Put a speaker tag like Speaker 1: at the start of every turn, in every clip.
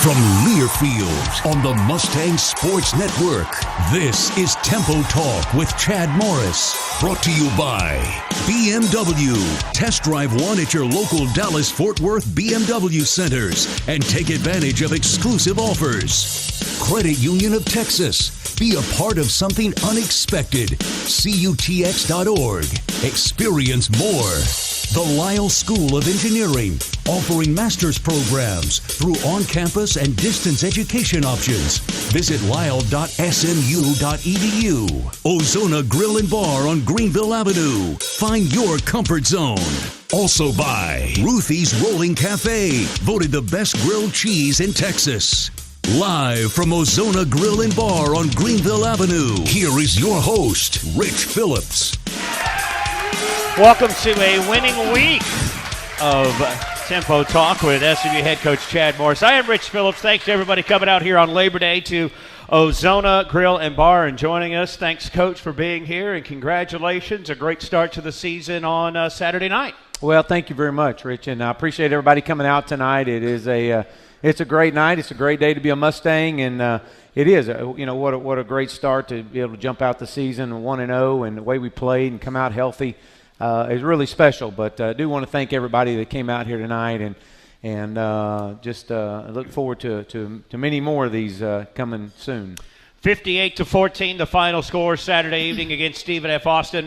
Speaker 1: From Learfield on the Mustangs Sports Network, this is Tempo Talk with Chad Morris. Brought to you by BMW. Test drive one at your local Dallas-Fort Worth BMW centers and take advantage of exclusive offers. Credit Union of Texas. Be a part of something unexpected. CUTX.org. Experience more. The Lyle School of Engineering, offering master's programs through on-campus and distance education options. Visit lyle.smu.edu. Ozona Grill and Bar on Greenville Avenue. Find your comfort zone. Also by Ruthie's Rolling Cafe, voted the best grilled cheese in Texas. Live from Ozona Grill and Bar on Greenville Avenue, here is your host, Rich Phillips.
Speaker 2: Welcome to a winning week of Tempo Talk with SMU head coach Chad Morris. I am Rich Phillips. Thanks to everybody coming out here on Labor Day to Ozona Grill and Bar and joining us. Thanks, Coach, for being here, and congratulations. A great start to the season on Saturday night.
Speaker 3: Well, thank you very much, Rich, and I appreciate everybody coming out tonight. It's a great night. It's a great day to be a Mustang, and it is. What a great start to be able to jump out the season 1-0, and the way we played and come out healthy is really special. But I do want to thank everybody that came out here tonight, and just look forward to many more of these coming soon.
Speaker 2: 58-14, the final score Saturday evening against Stephen F. Austin.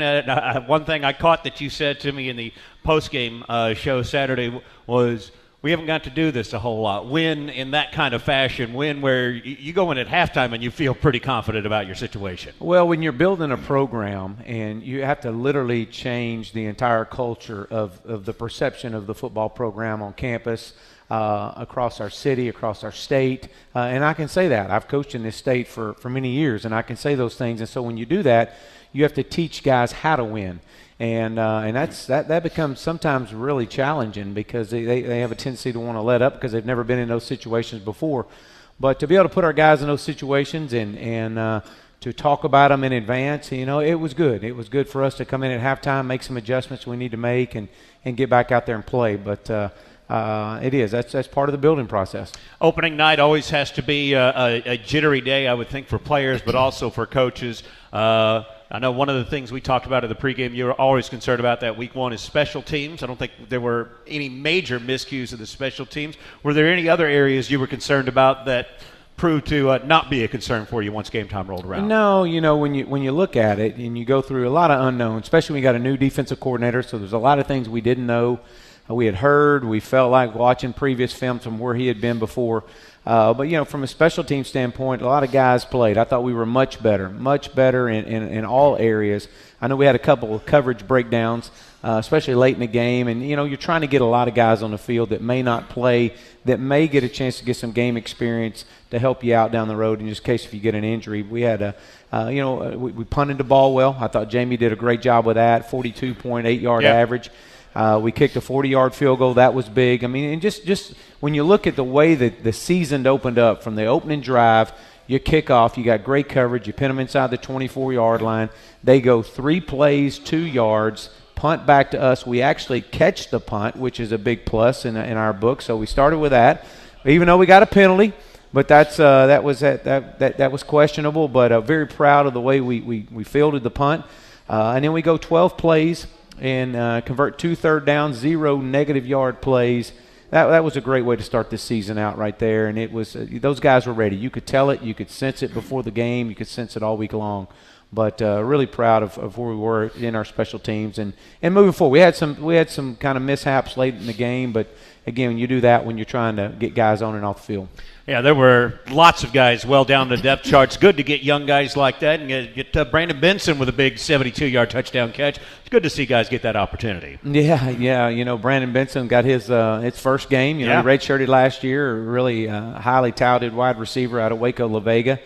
Speaker 2: One thing I caught that you said to me in the postgame show Saturday was, we haven't got to do this a whole lot. Win in that kind of fashion, win where you go in at halftime and you feel pretty confident about your situation.
Speaker 3: Well, when you're building a program and you have to literally change the entire culture of the perception of the football program on campus, across our city, across our state, and I can say that. I've coached in this state for many years, and I can say those things. And so when you do that, you have to teach guys how to win. And that becomes sometimes really challenging because they have a tendency to want to let up because they've never been in those situations before. But to be able to put our guys in those situations and to talk about them in advance, it was good. It was good for us to come in at halftime, make some adjustments we need to make, and get back out there and play. But it is. That's part of the building process.
Speaker 2: Opening night always has to be a jittery day, I would think, for players, but also for coaches. I know one of the things we talked about in the pregame you were always concerned about that week one is special teams. I don't think there were any major miscues of the special teams. Were there any other areas you were concerned about that proved to not be a concern for you once game time rolled around?
Speaker 3: No, when you look at it and you go through a lot of unknowns, especially when you got a new defensive coordinator, so there's a lot of things we didn't know. We had heard, we felt like watching previous films from where he had been before. But, from a special team standpoint, a lot of guys played. I thought we were much better in all areas. I know we had a couple of coverage breakdowns, especially late in the game. And, you're trying to get a lot of guys on the field that may not play, that may get a chance to get some game experience to help you out down the road in just case if you get an injury. We had we punted the ball well. I thought Jamie did a great job with that, 42.8-yard average. We kicked a 40-yard field goal. That was big. I mean, and just when you look at the way that the season opened up from the opening drive, you kick off, you got great coverage, you pin them inside the 24-yard line. They go 3 plays, 2 yards, punt back to us. We actually catch the punt, which is a big plus in our book. So we started with that, even though we got a penalty. But that was questionable. But very proud of the way we fielded the punt. And then we go 12 plays. And convert 2 third downs, 0 negative yard plays. That was a great way to start this season out right there. And it was those guys were ready. You could tell it. You could sense it before the game. You could sense it all week long. But really proud of where we were in our special teams and moving forward. We had some kind of mishaps late in the game, but again, when you do that when you're trying to get guys on and off the field.
Speaker 2: Yeah, there were lots of guys well down the depth charts. Good to get young guys like that and get Brandon Benson with a big 72-yard touchdown catch. It's good to see guys get that opportunity.
Speaker 3: Yeah. Brandon Benson got his first game. He redshirted last year. Really highly touted wide receiver out of Waco, La Vega.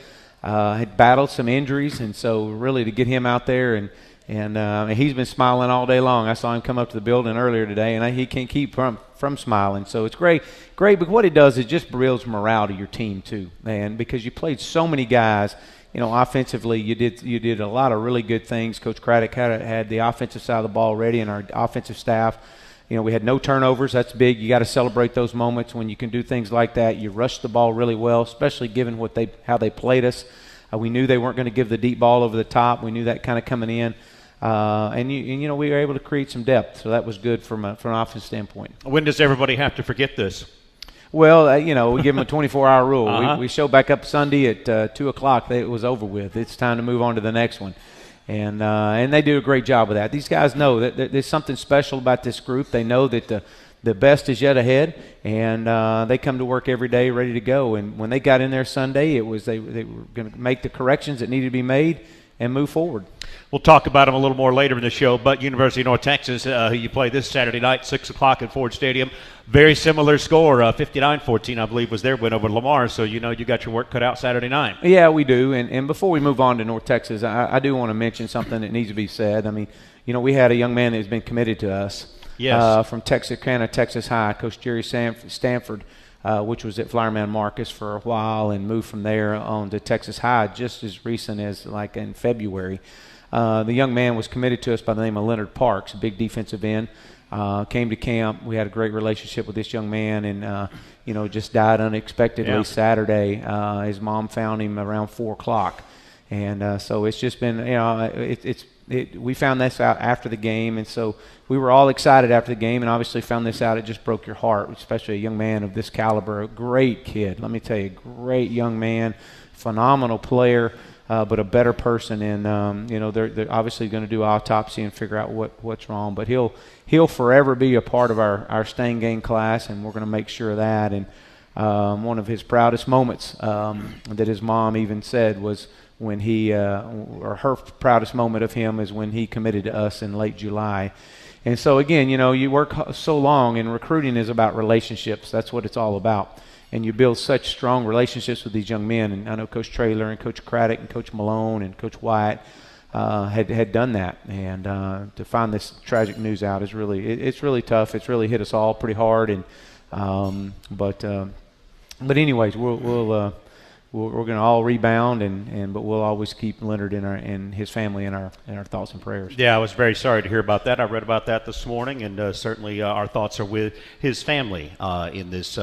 Speaker 3: Had battled some injuries, and so really to get him out there and he's been smiling all day long. I saw him come up to the building earlier today, and he can't keep from smiling. So it's great. But what it does is just builds morale to your team too, man, because you played so many guys. Offensively, you did a lot of really good things. Coach Craddock had the offensive side of the ball ready, and our offensive staff we had no turnovers. That's big. You got to celebrate those moments when you can do things like that. You rushed the ball really well, especially given how they played us. We knew they weren't going to give the deep ball over the top. We knew that kind of coming in. And we were able to create some depth, so that was good from an offense standpoint.
Speaker 2: When does everybody have to forget this?
Speaker 3: Well, we give them a 24-hour rule. Uh-huh. We show back up Sunday at 2 o'clock. It was over with. It's time to move on to the next one. And they do a great job of that. These guys know that there's something special about this group. They know that the best is yet ahead, and they come to work every day ready to go. And when they got in there Sunday, it was they were going to make the corrections that needed to be made and move forward.
Speaker 2: We'll talk about them a little more later in the show, but University of North Texas, who you play this Saturday night, 6 o'clock at Ford Stadium. Very similar score, 59-14, I believe, was their win over Lamar, so you got your work cut out Saturday night. Yeah, we do, and before we move on to North Texas, I do want to mention something that needs to be said. I mean, we had a young man that has been committed to us. Yes.
Speaker 3: From Texarkana, Texas High, Coach Jerry Stanford, which was at Flowerman Marcus for a while and moved from there on to Texas High just as recent as like in February. The young man was committed to us by the name of Leonard Parks, a big defensive end. Came to camp. We had a great relationship with this young man, and just died unexpectedly Saturday. His mom found him around 4 o'clock, and so it's just been we found this out after the game, and so we were all excited after the game, and obviously found this out. It just broke your heart, especially a young man of this caliber. A great kid, let me tell you, great young man, phenomenal player. But a better person, and they're obviously going to do autopsy and figure out what's wrong. But he'll forever be a part of our staying game class, and we're going to make sure of that. And one of his proudest moments that his mom even said was when or her proudest moment of him is when he committed to us in late July. And so again, you work so long, and recruiting is about relationships. That's what it's all about. And you build such strong relationships with these young men. And I know Coach Traylor and Coach Craddock and Coach Malone and Coach Wyatt had done that. And to find this tragic news out is it's really tough. It's really hit us all pretty hard. And but anyways, we're going to all rebound, but we'll always keep Leonard and his family in our thoughts and prayers.
Speaker 2: Yeah, I was very sorry to hear about that. I read about that this morning, and certainly our thoughts are with his family in this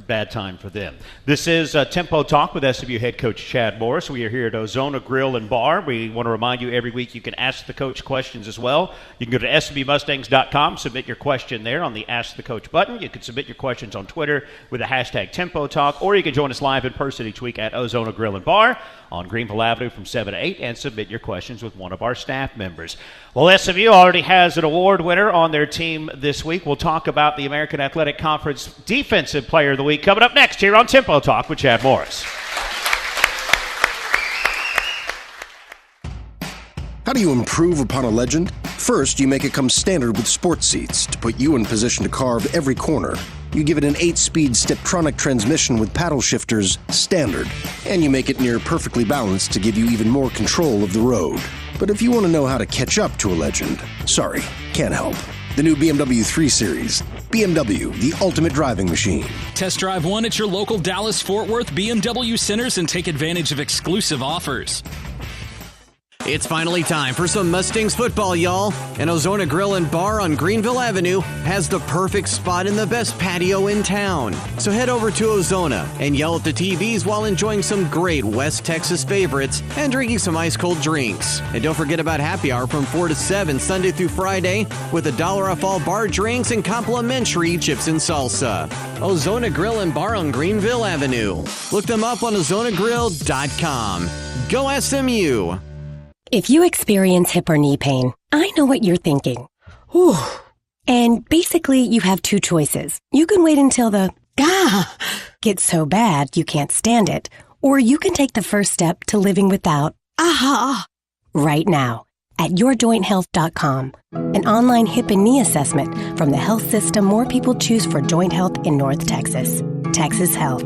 Speaker 2: bad time for them. This is Tempo Talk with SMU head coach Chad Morris. We are here at Ozona Grill and Bar. We want to remind you every week you can ask the coach questions as well. You can go to SMUmustangs.com, submit your question there on the Ask the Coach button. You can submit your questions on Twitter with the hashtag Tempo Talk, or you can join us live in person each week at Ozona Grill and Bar on Greenville Avenue from 7 to 8 and submit your questions with one of our staff members. Well, SMU already has an award winner on their team this week. We'll talk about the American Athletic Conference Defensive Player of the Week coming up next here on Tempo Talk with Chad Morris.
Speaker 4: How do you improve upon a legend? First, you make it come standard with sports seats to put you in position to carve every corner. You give it an 8-speed Steptronic transmission with paddle shifters, standard. And you make it near perfectly balanced to give you even more control of the road. But if you want to know how to catch up to a legend, sorry, can't help. The new BMW 3 Series. BMW, the ultimate driving machine.
Speaker 5: Test drive one at your local Dallas-Fort Worth BMW centers and take advantage of exclusive offers.
Speaker 6: It's finally time for some Mustangs football, y'all. And Ozona Grill and Bar on Greenville Avenue has the perfect spot in the best patio in town. So head over to Ozona and yell at the TVs while enjoying some great West Texas favorites and drinking some ice-cold drinks. And don't forget about happy hour from 4 to 7 Sunday through Friday with $1 off all bar drinks and complimentary chips and salsa. Ozona Grill and Bar on Greenville Avenue. Look them up on ozonagrill.com. Go SMU!
Speaker 7: If you experience hip or knee pain, I know what you're thinking. Whew. And basically, you have two choices. You can wait until the gets so bad you can't stand it, or you can take the first step to living without right now at yourjointhealth.com. An online hip and knee assessment from the health system more people choose for joint health in North Texas. Texas Health.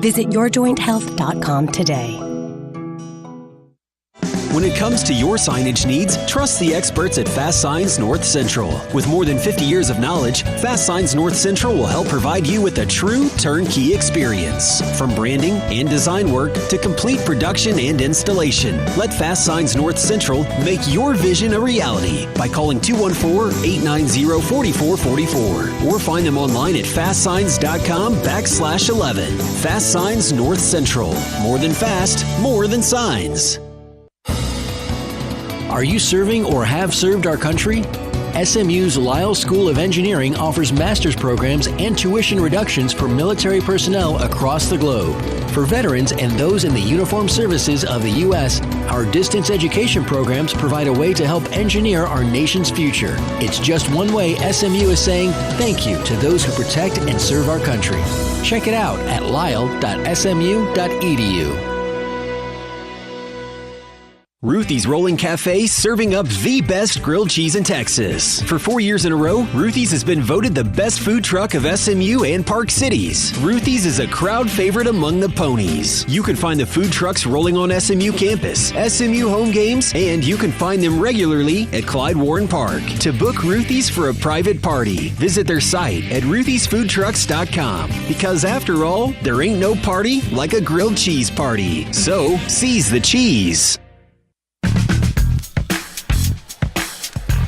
Speaker 7: Visit yourjointhealth.com today.
Speaker 8: When it comes to your signage needs, trust the experts at Fast Signs North Central. With more than 50 years of knowledge, Fast Signs North Central will help provide you with a true turnkey experience. From branding and design work to complete production and installation, let Fast Signs North Central make your vision a reality by calling 214-890-4444 or find them online at fastsigns.com/11. Fast Signs North Central. More than fast, more than signs.
Speaker 9: Are you serving or have served our country? SMU's Lyle School of Engineering offers master's programs and tuition reductions for military personnel across the globe. For veterans and those in the uniformed services of the U.S., our distance education programs provide a way to help engineer our nation's future. It's just one way SMU is saying thank you to those who protect and serve our country. Check it out at lyle.smu.edu.
Speaker 8: Ruthie's Rolling Cafe serving up the best grilled cheese in Texas. For 4 years in a row, Ruthie's has been voted the best food truck of SMU and Park Cities. Ruthie's is a crowd favorite among the ponies. You can find the food trucks rolling on SMU campus, SMU home games, and you can find them regularly at Clyde Warren Park. To book Ruthie's for a private party, visit their site at ruthiesfoodtrucks.com. Because after all, there ain't no party like a grilled cheese party. So, seize the cheese.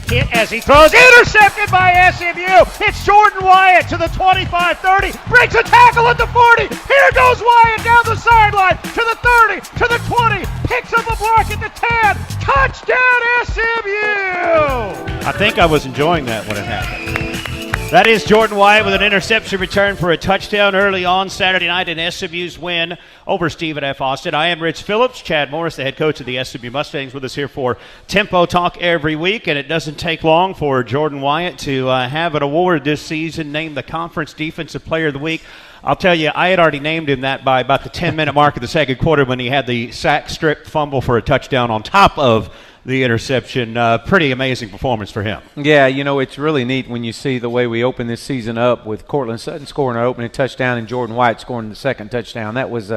Speaker 2: Hit as he throws, intercepted by SMU. It's Jordan Wyatt to the 25-30, breaks a tackle at the 40. Here goes Wyatt down the sideline to the 30, to the 20, picks up a block at the 10. Touchdown SMU! I think I was enjoying that when it happened. That is Jordan Wyatt with an interception return for a touchdown early on Saturday night in SMU's win over Stephen F. Austin. I am Rich Phillips. Chad Morris, the head coach of the SMU Mustangs, with us here for Tempo Talk every week. And it doesn't take long for Jordan Wyatt to have an award this season, named the Conference Defensive Player of the Week. I'll tell you, I had already named him that by about the 10-minute mark of the second quarter when he had the sack strip fumble for a touchdown on top of the interception. Pretty amazing performance for him.
Speaker 3: Yeah, you know, it's really neat when you see the way we open this season up with Cortland Sutton scoring our opening touchdown and Jordan White scoring the second touchdown. That was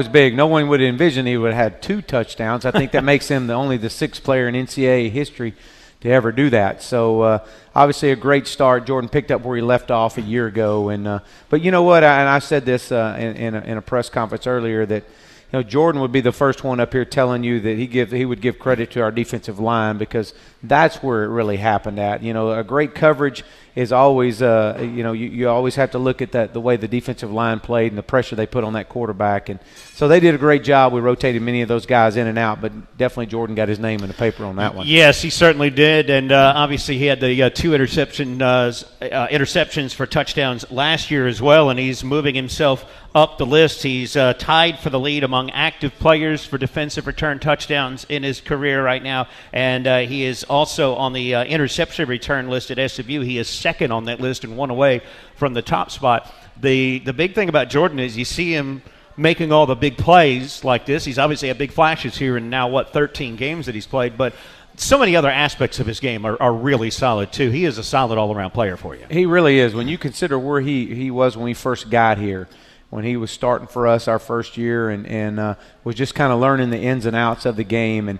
Speaker 3: big. No one would envision he would have had 2 touchdowns. I think that makes him only the 6th player in NCAA history to ever do that. So obviously a great start. Jordan picked up where he left off a year ago. But you know what? I said this in a press conference earlier that, you know, Jordan would be the first one up here telling you that he would give credit to our defensive line, because that's where it really happened at. You know, a great coverage is always, you always have to look at the way the defensive line played and the pressure they put on that quarterback. And so they did a great job. We rotated many of those guys in and out, but definitely Jordan got his name in the paper on that one.
Speaker 2: Yes, he certainly did. And obviously he had the 2 interceptions for touchdowns last year as well, and he's moving himself up the list. He's tied for the lead among active players for defensive return touchdowns in his career right now, and he is also on the interception return list at SMU. He is second on that list and 1 away from the top spot. The big thing about Jordan is you see him making all the big plays like this. He's obviously had big flashes here in now, 13 games that he's played, but so many other aspects of his game are really solid, too. He is a solid all-around player for you.
Speaker 3: He really is. When you consider where he was when we first got here, when he was starting for us our first year and was just kind of learning the ins and outs of the game, and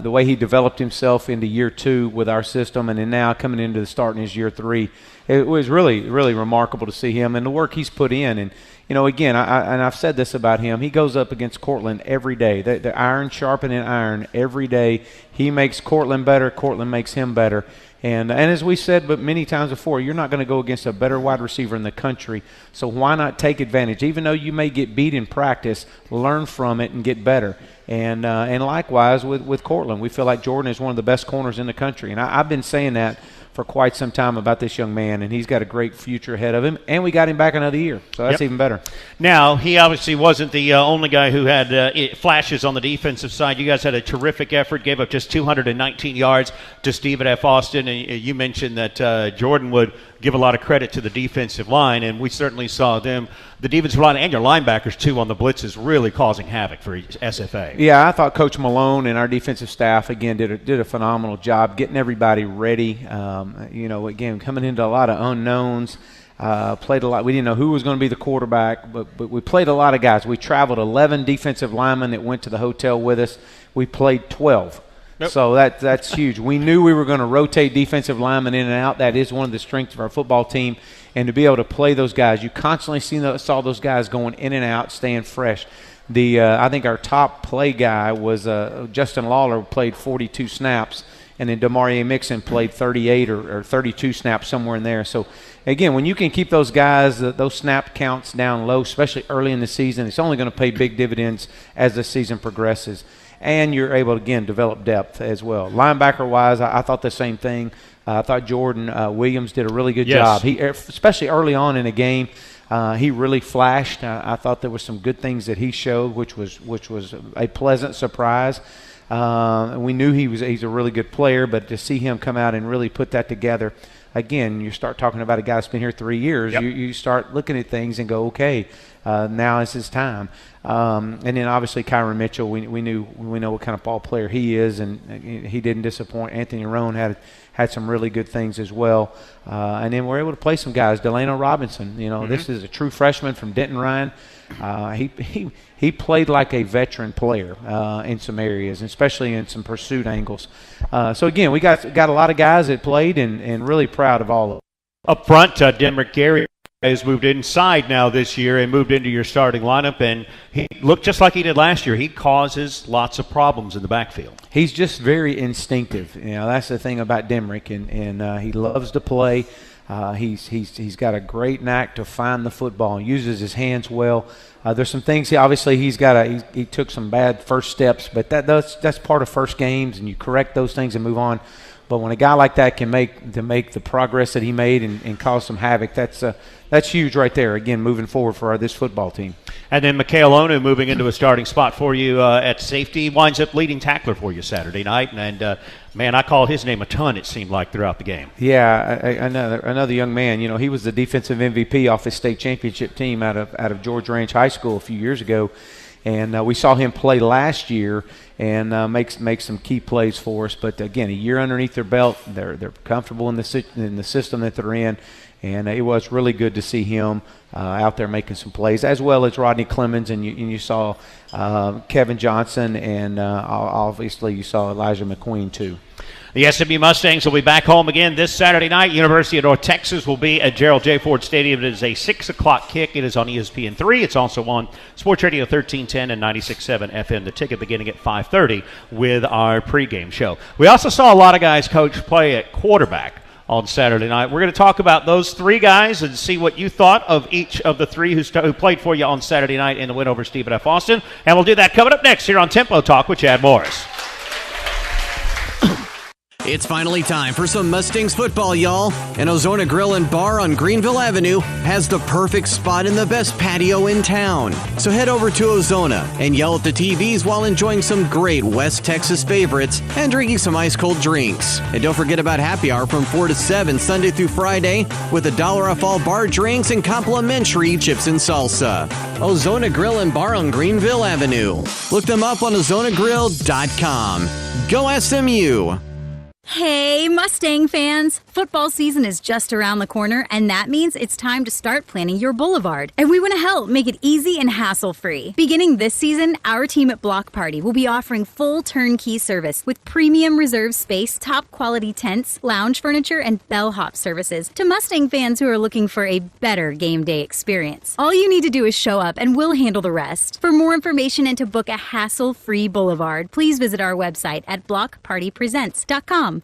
Speaker 3: the way he developed himself into year 2 with our system, and then now coming into the start in his year 3, it was really, really remarkable to see him and the work he's put in. And, you know, again, I've said this about him. He goes up against Cortland every day. The iron sharpening iron every day. He makes Cortland better. Cortland makes him better. And as we said but many times before, you're not going to go against a better wide receiver in the country, so why not take advantage? Even though you may get beat in practice, learn from it and get better. And likewise with Cortland, we feel like Jordan is one of the best corners in the country. And I've been saying that for quite some time about this young man, and he's got a great future ahead of him, and we got him back another year, so that's even better. Now,
Speaker 2: he obviously wasn't the only guy who had flashes on the defensive side. You guys had a terrific effort, gave up just 219 yards to Stephen F. Austin, and you mentioned that Jordan would give a lot of credit to the defensive line, and we certainly saw them, the defensive line and your linebackers, too, on the blitzes, really causing havoc for SFA.
Speaker 3: Yeah, I thought Coach Malone and our defensive staff, again, did a phenomenal job getting everybody ready. Again, coming into a lot of unknowns. Played a lot. We didn't know who was going to be the quarterback, but we played a lot of guys. We traveled 11 defensive linemen that went to the hotel with us. We played 12.
Speaker 2: Nope.
Speaker 3: So that's huge. We knew we were going to rotate defensive linemen in and out. That is one of the strengths of our football team. And to be able to play those guys, you constantly saw those guys going in and out, staying fresh. I think our top play guy was Justin Lawler, played 42 snaps, and then Demarie Mixon played 38 or 32 snaps, somewhere in there. So, again, when you can keep those guys, those snap counts down low, especially early in the season, it's only going to pay big dividends as the season progresses. And you're able to, again, develop depth as well. Linebacker-wise, I thought the same thing. I thought Jordan Williams did a really good job. He, especially early on in the game, he really flashed. I thought there were some good things that he showed, which was a pleasant surprise. We knew he's a really good player, but to see him come out and really put that together, again, you start talking about a guy that's been here 3 years.
Speaker 2: Yep.
Speaker 3: You start looking at things and go, okay, now is his time. And then obviously Kyron Mitchell, we know what kind of ball player he is, and he didn't disappoint. Anthony Roan had some really good things as well. And then we're able to play some guys. Delano Robinson, this is a true freshman from Denton Ryan. He played like a veteran player in some areas, especially in some pursuit angles. So again, we got a lot of guys that played, and really proud of all of them.
Speaker 2: Up front, Denrick Gary has moved inside now this year and moved into your starting lineup, and he looked just like he did last year. He causes lots of problems in the backfield.
Speaker 3: He's just very instinctive. That's the thing about Denrick, and he loves to play. He's got a great knack to find the football and uses his hands well. There's some things he took some bad first steps, but that's part of first games, and you correct those things and move on. But when a guy like that can make the progress that he made and cause some havoc, that's huge right there. Again, moving forward for this football team.
Speaker 2: And then Mikhail Onu moving into a starting spot for you at safety, winds up leading tackler for you Saturday night. And man, I called his name a ton, it seemed like, throughout the game.
Speaker 3: Yeah, another young man. He was the defensive MVP off his state championship team out of George Ranch High School a few years ago. And we saw him play last year and make some key plays for us. But again, a year underneath their belt, they're comfortable in the system that they're in, and it was really good to see him out there making some plays, as well as Rodney Clemens, and you saw Kevin Johnson, and obviously you saw Elijah McQueen too.
Speaker 2: The SMU Mustangs will be back home again this Saturday night. University of North Texas will be at Gerald J. Ford Stadium. It is a 6 o'clock kick. It is on ESPN3. It's also on Sports Radio 1310 and 96.7 FM. The ticket beginning at 5:30 with our pregame show. We also saw a lot of guys, Coach, play at quarterback on Saturday night. We're going to talk about those three guys and see what you thought of each of the three who played for you on Saturday night in the win over Stephen F. Austin. And we'll do that coming up next here on Tempo Talk with Chad Morris.
Speaker 6: It's finally time for some Mustangs football, y'all. And Ozona Grill and Bar on Greenville Avenue has the perfect spot in the best patio in town. So head over to Ozona and yell at the TVs while enjoying some great West Texas favorites and drinking some ice-cold drinks. And don't forget about happy hour from 4 to 7 Sunday through Friday with $1 off all bar drinks and complimentary chips and salsa. Ozona Grill and Bar on Greenville Avenue. Look them up on ozonagrill.com. Go SMU!
Speaker 10: Hey, Mustang fans! Football season is just around the corner, and that means it's time to start planning your boulevard. And we want to help make it easy and hassle-free. Beginning this season, our team at Block Party will be offering full turnkey service with premium reserve space, top-quality tents, lounge furniture, and bellhop services to Mustang fans who are looking for a better game day experience. All you need to do is show up, and we'll handle the rest. For more information and to book a hassle-free boulevard, please visit our website at blockpartypresents.com.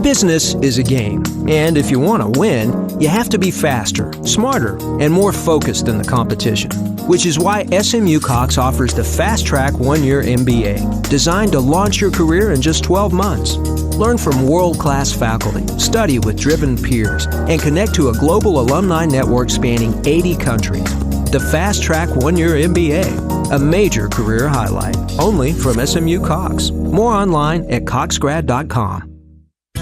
Speaker 11: Business is a game, and if you want to win, you have to be faster, smarter, and more focused than the competition. Which is why SMU Cox offers the Fast Track 1-year MBA, designed to launch your career in just 12 months. Learn from world-class faculty, study with driven peers, and connect to a global alumni network spanning 80 countries. The Fast Track 1-year MBA, a major career highlight, only from SMU Cox. More online at coxgrad.com.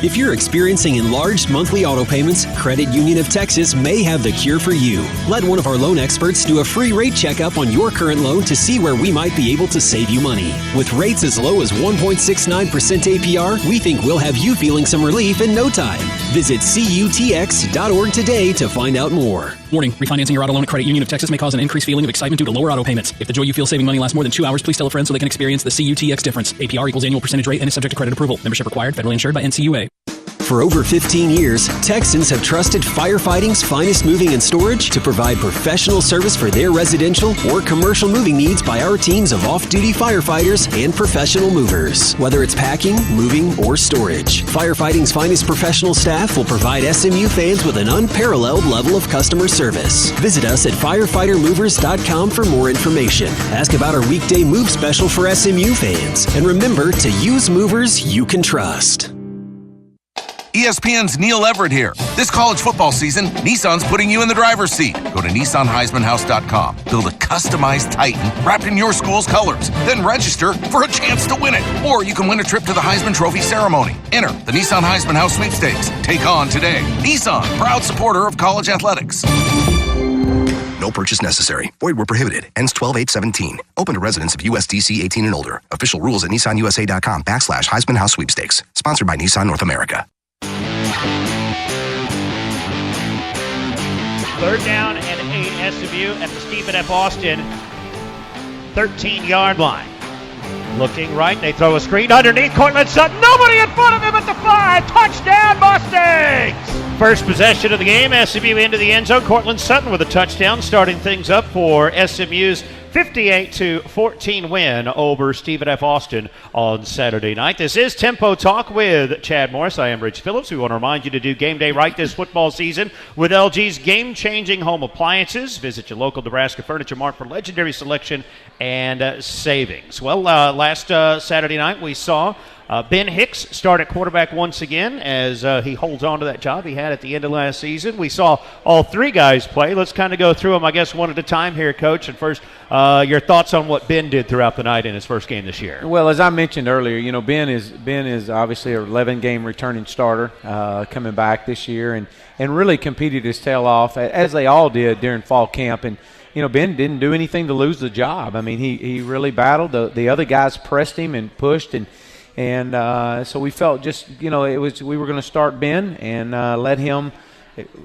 Speaker 8: If you're experiencing enlarged monthly auto payments, Credit Union of Texas may have the cure for you. Let one of our loan experts do a free rate checkup on your current loan to see where we might be able to save you money. With rates as low as 1.69% APR, we think we'll have you feeling some relief in no time. Visit CUTX.org today to find out more.
Speaker 5: Warning, refinancing your auto loan at Credit Union of Texas may cause an increased feeling of excitement due to lower auto payments. If the joy you feel saving money lasts more than 2 hours, please tell a friend so they can experience the CUTX difference. APR equals annual percentage rate and is subject to credit approval. Membership required, federally insured by NCUA.
Speaker 8: For over 15 years, Texans have trusted firefighting's finest moving and storage to provide professional service for their residential or commercial moving needs by our teams of off-duty firefighters and professional movers. Whether it's packing, moving, or storage, firefighting's finest professional staff will provide SMU fans with an unparalleled level of customer service. Visit us at firefightermovers.com for more information. Ask about our weekday move special for SMU fans. And remember to use movers you can trust.
Speaker 12: ESPN's Neil Everett here. This college football season, Nissan's putting you in the driver's seat. Go to NissanHeismanHouse.com. Build a customized Titan wrapped in your school's colors. Then register for a chance to win it. Or you can win a trip to the Heisman Trophy ceremony. Enter the Nissan Heisman House Sweepstakes. Take on today. Nissan, proud supporter of college athletics.
Speaker 13: No purchase necessary. Void where prohibited. Ends 12/8/17. Open to residents of USDC 18 and older. Official rules at NissanUSA.com/Heisman House Sweepstakes. Sponsored by Nissan North America.
Speaker 2: Third down and 8 SMU at the Stephen F. Austin 13-yard line. Looking right, they throw a screen underneath Cortland Sutton. Nobody in front of him at the 5. Touchdown, Mustangs! First possession of the game, SMU into the end zone. Cortland Sutton with a touchdown, starting things up for SMU's 58-14 win over Stephen F. Austin on Saturday night. This is Tempo Talk with Chad Morris. I am Rich Phillips. We want to remind you to do game day right this football season with LG's game-changing home appliances. Visit your local Nebraska Furniture Mart for legendary selection and savings. Well, last Saturday night we saw Ben Hicks start at quarterback once again as he holds on to that job he had at the end of last season. We saw all three guys play. Let's kind of go through them, I guess, one at a time here, Coach. And first, your thoughts on what Ben did throughout the night in his first game this year.
Speaker 3: Well, as I mentioned earlier, you know, Ben is obviously an 11-game returning starter coming back this year and really competed his tail off, as they all did during fall camp. And, you know, Ben didn't do anything to lose the job. I mean, he really battled. The other guys pressed him and pushed, and so we felt just, you know, we were going to start Ben and let him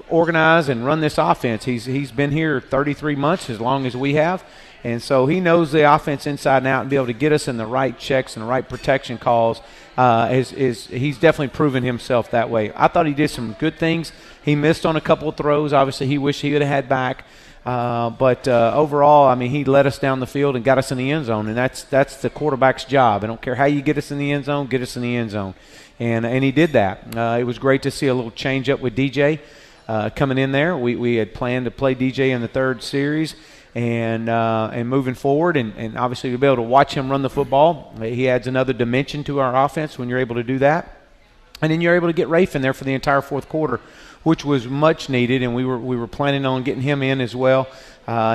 Speaker 3: organize and run this offense. He's been here 33 months, as long as we have, and so he knows the offense inside and out, and be able to get us in the right checks and the right protection calls. He's definitely proven himself that way. I thought he did some good things. He missed on a couple of throws. Obviously, he wished he would have had back. But overall, I mean, he led us down the field and got us in the end zone, and that's the quarterback's job. I don't care how you get us in the end zone, get us in the end zone. And he did that. It was great to see a little change up with DJ coming in there. We had planned to play DJ in the third series and moving forward, and obviously to be able to watch him run the football. He adds another dimension to our offense when you're able to do that. And then you're able to get Rafe in there for the entire fourth quarter, which was much needed, and we were planning on getting him in as well.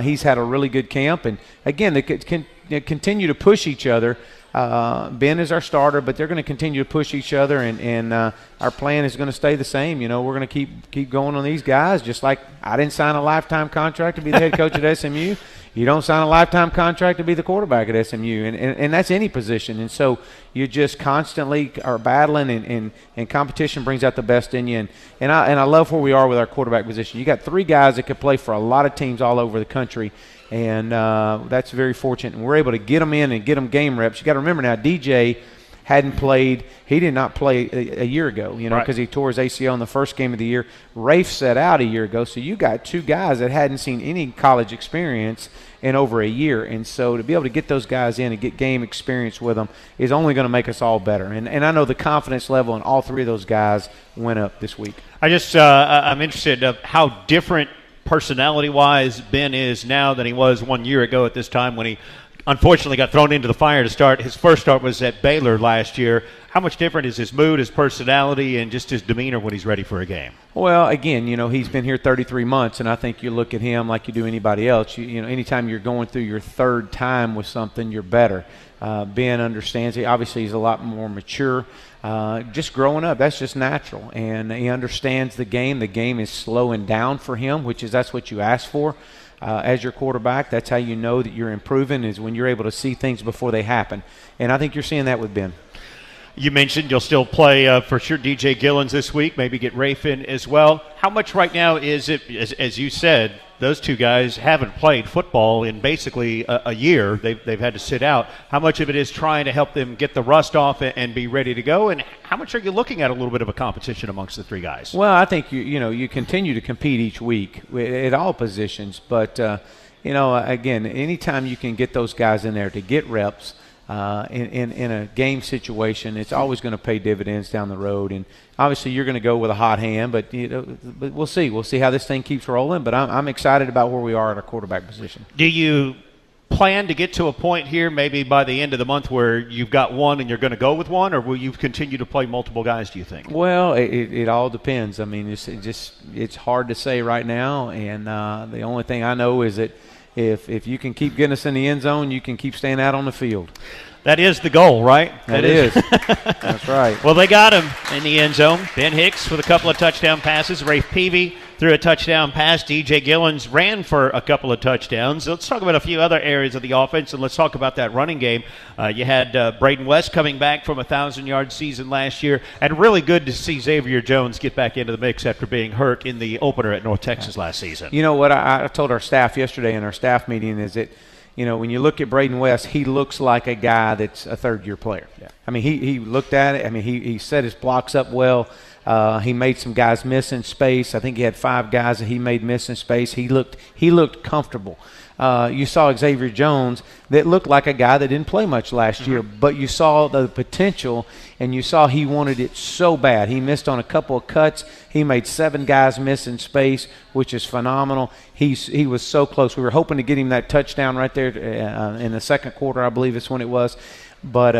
Speaker 3: He's had a really good camp, and again, they continue to push each other. Ben is our starter, but they're going to continue to push each other, and our plan is going to stay the same. You know, we're going to keep going on these guys, just like I didn't sign a lifetime contract to be the head coach at SMU. You don't sign a lifetime contract to be the quarterback at SMU, and that's any position. And so you just constantly are battling, and competition brings out the best in you. And I love where we are with our quarterback position. You got three guys that could play for a lot of teams all over the country, and that's very fortunate. And we're able to get them in and get them game reps. You got to remember now, DJ hadn't played. He did not play a year ago, you know, because he tore his ACL in the first game of the year. Rafe set out a year ago, so you got two guys that hadn't seen any college experience in over a year. And so to be able to get those guys in and get game experience with them is only going to make us all better. And I know the confidence level in all three of those guys went up this week.
Speaker 2: I'm interested of how different personality-wise Ben is now than he was 1 year ago at this time when he unfortunately got thrown into the fire to start. His first start was at Baylor last year. How much different is his mood, his personality, and just his demeanor when he's ready for a game?
Speaker 3: Well, again, he's been here 33 months, and I think you look at him like you do anybody else. Anytime you're going through your third time with something, you're better. Ben understands it. Obviously, he's a lot more mature. Just growing up, that's just natural. And he understands the game. The game is slowing down for him, that's what you ask for. As your quarterback, that's how you know that you're improving, is when you're able to see things before they happen. And I think you're seeing that with Ben.
Speaker 2: You mentioned you'll still play for sure DJ Gillens this week, maybe get Rafe in as well. How much right now is it, as you said, those two guys haven't played football in basically a year. They've had to sit out. How much of it is trying to help them get the rust off and be ready to go? And how much are you looking at a little bit of a competition amongst the three guys?
Speaker 3: Well, I think you continue to compete each week at all positions. But, again, anytime you can get those guys in there to get reps, in a game situation, it's always going to pay dividends down the road. And obviously you're going to go with a hot hand, but but we'll see. We'll see how this thing keeps rolling. But I'm excited about where we are at our quarterback position.
Speaker 2: Do you plan to get to a point here maybe by the end of the month where you've got one and you're going to go with one, or will you continue to play multiple guys, do you think?
Speaker 3: Well, it all depends. I mean, it's hard to say right now. And the only thing I know is that if you can keep getting us in the end zone, you can keep staying out on the field.
Speaker 2: That is the goal, right?
Speaker 3: That is. That's right.
Speaker 2: Well, they got him in the end zone. Ben Hicks with a couple of touchdown passes. Rafe Peavy threw a touchdown pass. DJ Gillens ran for a couple of touchdowns. Let's talk about a few other areas of the offense, and let's talk about that running game. You had Braden West coming back from a 1,000-yard season last year, and really good to see Xavier Jones get back into the mix after being hurt in the opener at North Texas last season.
Speaker 3: You know what I told our staff yesterday in our staff meeting is that, when you look at Braden West, he looks like a guy that's a third-year player. Yeah. I mean, he looked at it. I mean, he set his blocks up well. He made some guys miss in space. I think he had 5 guys that he made miss in space. He looked comfortable. You saw Xavier Jones that looked like a guy that didn't play much last year, but you saw the potential, and you saw he wanted it so bad. He missed on a couple of cuts. He made 7 guys miss in space, which is phenomenal. He was so close. We were hoping to get him that touchdown right there in the second quarter, I believe is when it was. But,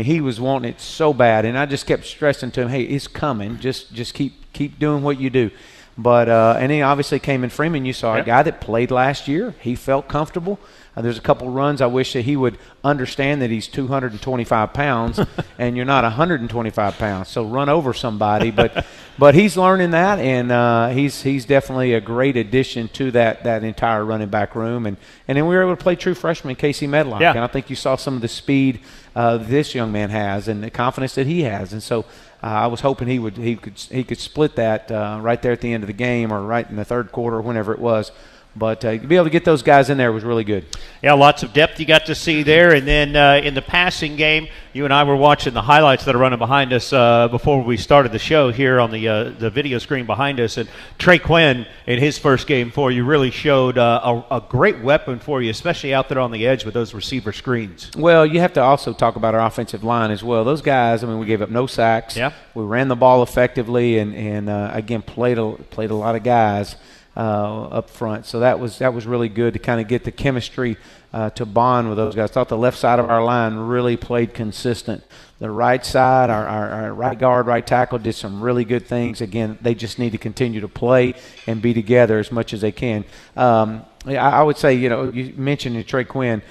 Speaker 3: he was wanting it so bad, and I just kept stressing to him, hey, it's coming. Just keep doing what you do. But and he obviously came in Freeman. You saw a guy that played last year. He felt comfortable. There's a couple runs I wish that he would understand that he's 225 pounds and you're not 125 pounds. So run over somebody. But he's learning that, and he's definitely a great addition to that entire running back room. And then we were able to play true freshman Casey Medlock.
Speaker 2: Yeah.
Speaker 3: And I think you saw some of the speed this young man has and the confidence that he has. And so I was hoping he could split that right there at the end of the game or right in the third quarter, whenever it was. But to be able to get those guys in there was really good.
Speaker 2: Yeah, lots of depth you got to see there. And then in the passing game, you and I were watching the highlights that are running behind us before we started the show here on the video screen behind us. And Trey Quinn, in his first game for you, really showed a great weapon for you, especially out there on the edge with those receiver screens.
Speaker 3: Well, you have to also talk about our offensive line as well. Those guys, we gave up no sacks.
Speaker 2: Yeah.
Speaker 3: We ran the ball effectively and again, played a lot of guys up front. So that was really good to kind of get the chemistry to bond with those guys. I thought the left side of our line really played consistent. The right side, our right guard, right tackle did some really good things. Again, they just need to continue to play and be together as much as they can. I would say, you mentioned Trey Quinn.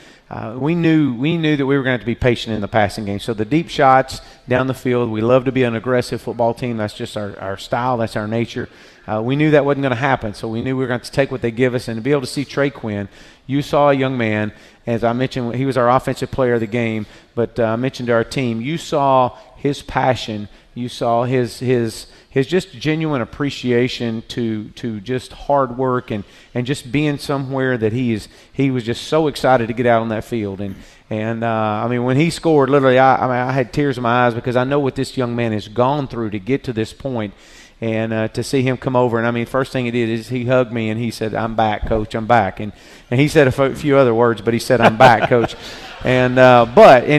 Speaker 3: We knew that we were going to have to be patient in the passing game. So the deep shots down the field, we love to be an aggressive football team. That's just our style. That's our nature. We knew that wasn't going to happen, so we knew we were going to take what they give us. And to be able to see Trey Quinn, you saw a young man, as I mentioned, he was our offensive player of the game, but I mentioned to our team, you saw his passion, you saw his just genuine appreciation to just hard work and just being somewhere that he was just so excited to get out on that field. And when he scored, literally, I had tears in my eyes because I know what this young man has gone through to get to this point. And to see him come over, and first thing he did is he hugged me and he said, "I'm back, Coach. I'm back." And he said a few other words, but he said, "I'm back, Coach." And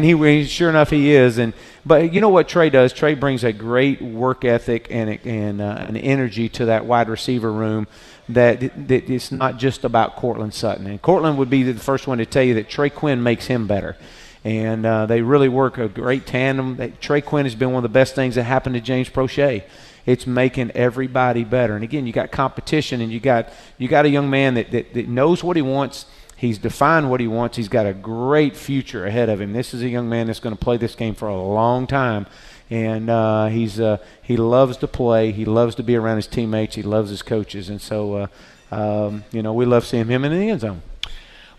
Speaker 3: he sure enough he is. But you know what Trey does? Trey brings a great work ethic and an energy to that wide receiver room that it's not just about Cortland Sutton. And Cortland would be the first one to tell you that Trey Quinn makes him better. And they really work a great tandem. Trey Quinn has been one of the best things that happened to James Prochet. It's making everybody better. And again, you got competition, and you got a young man that knows what he wants. He's defined what he wants. He's got a great future ahead of him. This is a young man that's going to play this game for a long time. And he loves to play. He loves to be around his teammates. He loves his coaches. And so, we love seeing him in the end zone.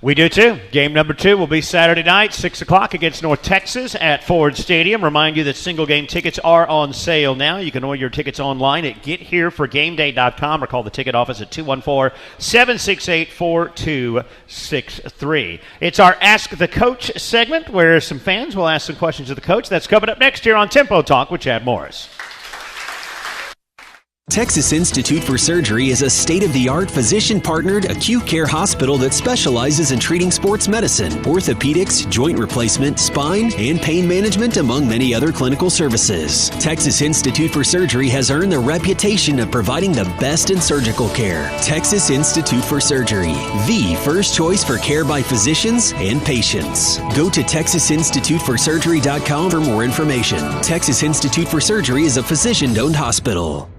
Speaker 2: We do too. Game number 2 will be Saturday night, 6 o'clock against North Texas at Ford Stadium. Remind you that single game tickets are on sale now. You can order your tickets online at gethereforgameday.com or call the ticket office at 214-768-4263. It's our Ask the Coach segment where some fans will ask some questions of the coach. That's coming up next here on Tempo Talk with Chad Morris.
Speaker 8: Texas Institute for Surgery is a state-of-the-art physician-partnered acute care hospital that specializes in treating sports medicine, orthopedics, joint replacement, spine, and pain management, among many other clinical services. Texas Institute for Surgery has earned the reputation of providing the best in surgical care. Texas Institute for Surgery, the first choice for care by physicians and patients. Go to TexasInstituteForSurgery.com for more information. Texas Institute for Surgery is a physician-owned hospital.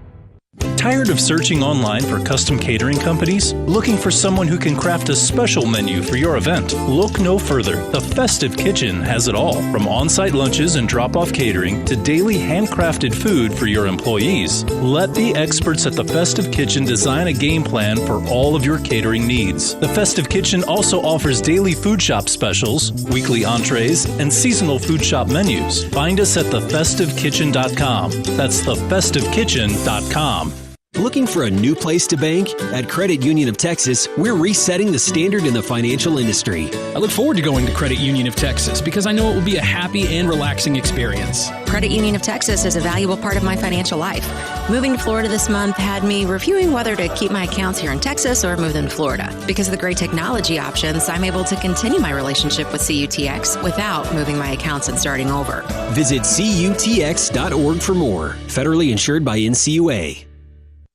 Speaker 14: Tired of searching online for custom catering companies? Looking for someone who can craft a special menu for your event? Look no further. The Festive Kitchen has it all, from on-site lunches and drop-off catering to daily handcrafted food for your employees. Let the experts at the Festive Kitchen design a game plan for all of your catering needs. The Festive Kitchen also offers daily food shop specials, weekly entrees, and seasonal food shop menus. Find us at thefestivekitchen.com. That's thefestivekitchen.com.
Speaker 8: Looking for a new place to bank? At Credit Union of Texas, we're resetting the standard in the financial industry.
Speaker 5: I look forward to going to Credit Union of Texas because I know it will be a happy and relaxing experience.
Speaker 15: Credit Union of Texas is a valuable part of my financial life. Moving to Florida this month had me reviewing whether to keep my accounts here in Texas or move them to Florida. Because of the great technology options, I'm able to continue my relationship with CUTX without moving my accounts and starting over.
Speaker 8: Visit CUTX.org for more. Federally insured by NCUA.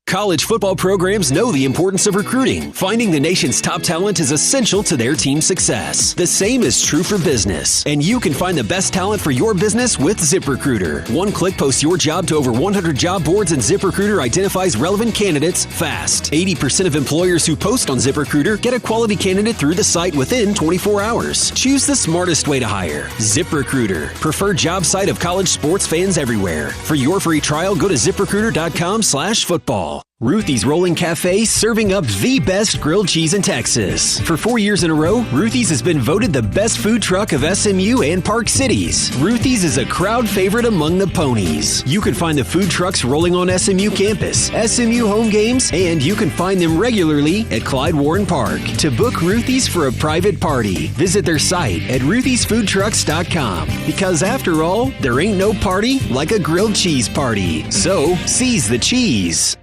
Speaker 8: College football programs know the importance of recruiting. Finding the nation's top talent is essential to their team's success. The same is true for business. And you can find the best talent for your business with ZipRecruiter. One click posts your job to over 100 job boards, and ZipRecruiter identifies relevant candidates fast. 80% of employers who post on ZipRecruiter get a quality candidate through the site within 24 hours. Choose the smartest way to hire. ZipRecruiter. Preferred job site of college sports fans everywhere. For your free trial, go to ZipRecruiter.com/football. Ruthie's Rolling Cafe, serving up the best grilled cheese in Texas. For 4 years in a row, Ruthie's has been voted the best food truck of SMU and Park Cities. Ruthie's is a crowd favorite among the ponies. You can find the food trucks rolling on SMU campus, SMU home games, and you can find them regularly at Clyde Warren Park. To book Ruthie's for a private party, visit their site at ruthiesfoodtrucks.com. Because after all, there ain't no party like a grilled cheese party. So, seize the cheese.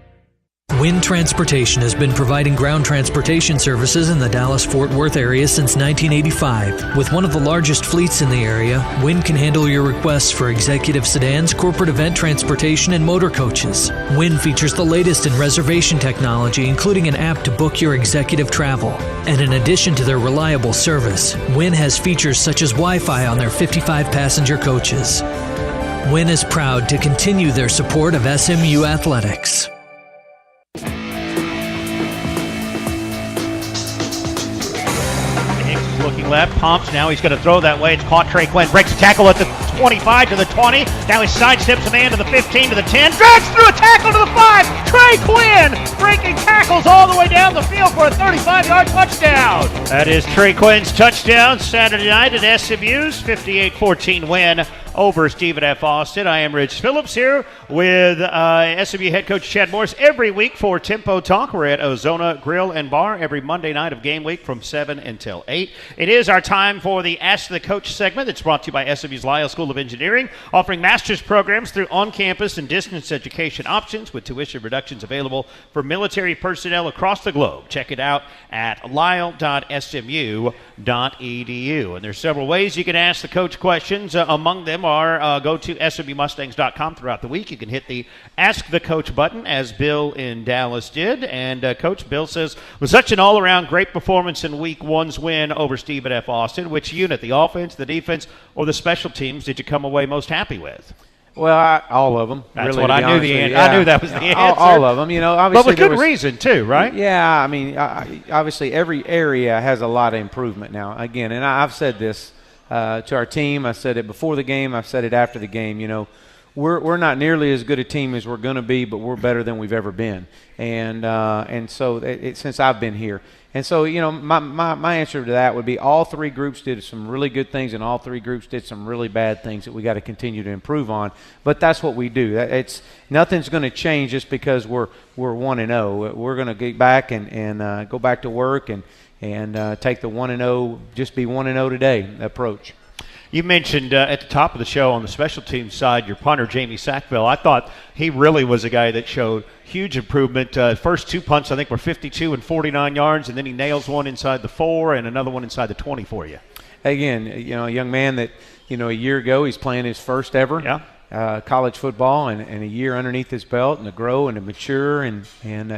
Speaker 9: Wynn Transportation has been providing ground transportation services in the Dallas-Fort Worth area since 1985. With one of the largest fleets in the area, Wynn can handle your requests for executive sedans, corporate event transportation, and motor coaches. Wynn features the latest in reservation technology, including an app to book your executive travel. And in addition to their reliable service, Wynn has features such as Wi-Fi on their 55-passenger coaches. Wynn is proud to continue their support of SMU athletics.
Speaker 2: Looking left, pumps, now he's going to throw that way. It's caught. Trey Quinn breaks a tackle at the 25 to the 20. Now he sidesteps a man to the 15 to the 10. Drags through a tackle to the 5. Trey Quinn breaking tackles all the way down the field for a 35-yard touchdown. That is Trey Quinn's touchdown Saturday night at SMU's 58-14 win over Stephen F. Austin. I am Rich Phillips here with SMU head coach Chad Morris every week for Tempo Talk. We're at Ozona Grill and Bar every Monday night of game week from 7 until 8. It is our time for the Ask the Coach segment. It's brought to you by SMU's Lyle School of Engineering, offering master's programs through on-campus and distance education options with tuition reductions available for military personnel across the globe. Check it out at lyle.smu.edu. And there's several ways you can ask the coach questions. Among them, them, or go to SMUMustangs.com throughout the week. You can hit the Ask the Coach button, as Bill in Dallas did. And Coach Bill says, with such an all-around great performance in Week 1's win over Stephen F. Austin, which unit, the offense, the defense, or the special teams, did you come away most happy with?
Speaker 3: Well, all of them.
Speaker 2: That's
Speaker 3: really,
Speaker 2: what I knew. I knew that was the answer.
Speaker 3: All of them, obviously.
Speaker 2: But with good reason too, right?
Speaker 3: Yeah, I mean, obviously every area has a lot of improvement now. Again, and I've said this to our team. I said it before the game. I've said it after the game. We're not nearly as good a team as we're going to be, but we're better than we've ever been. And so since I've been here. And so, my answer to that would be all three groups did some really good things, and all three groups did some really bad things that we got to continue to improve on. But that's what we do. Nothing's going to change just because we're 1-0. We're going to get back and go back to work and take the 1-0, just be 1-0 today approach.
Speaker 2: You mentioned at the top of the show on the special teams side, your punter, Jamie Sackville. I thought he really was a guy that showed huge improvement. First two punts, I think, were 52 and 49 yards, and then he nails one inside the 4 and another one inside the 20 for you.
Speaker 3: Again, a young man that, a year ago he's playing his first ever college football and a year underneath his belt, and to grow and to mature and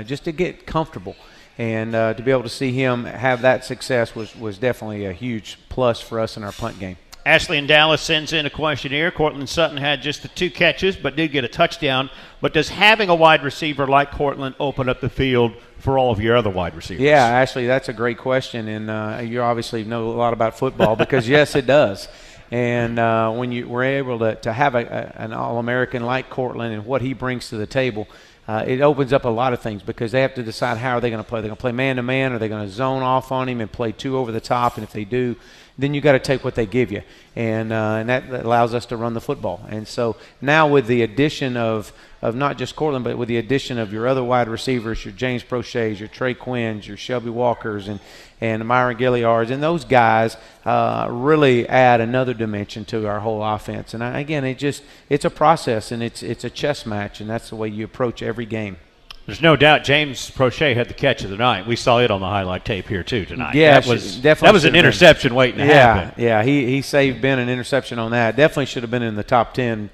Speaker 3: just to get comfortable. And to be able to see him have that success was definitely a huge plus for us in our punt game.
Speaker 2: Ashley in Dallas sends in a question here. Cortland Sutton had just the 2 catches but did get a touchdown. But does having a wide receiver like Cortland open up the field for all of your other wide receivers?
Speaker 3: Yeah, Ashley, that's a great question. And you obviously know a lot about football because, yes, it does. And when you were able to have an All-American like Cortland and what he brings to the table, it opens up a lot of things because they have to decide how are they going to play. They're going to play man-to-man, or they're going to zone off on him and play 2 over the top. And if they do, then you got to take what they give you, and that allows us to run the football. And so now with the addition of not just Cortland, but with the addition of your other wide receivers, your James Prochet's, your Trey Quinn's, your Shelby Walker's, and Myron Gilliard's, and those guys really add another dimension to our whole offense. And again, it's a process, and it's a chess match, and that's the way you approach every game.
Speaker 2: There's no doubt James Prochet had the catch of the night. We saw it on the highlight tape here too tonight.
Speaker 3: Yeah,
Speaker 2: that was an interception waiting to happen.
Speaker 3: Yeah, he saved Ben an interception on that. Definitely should have been in the top 10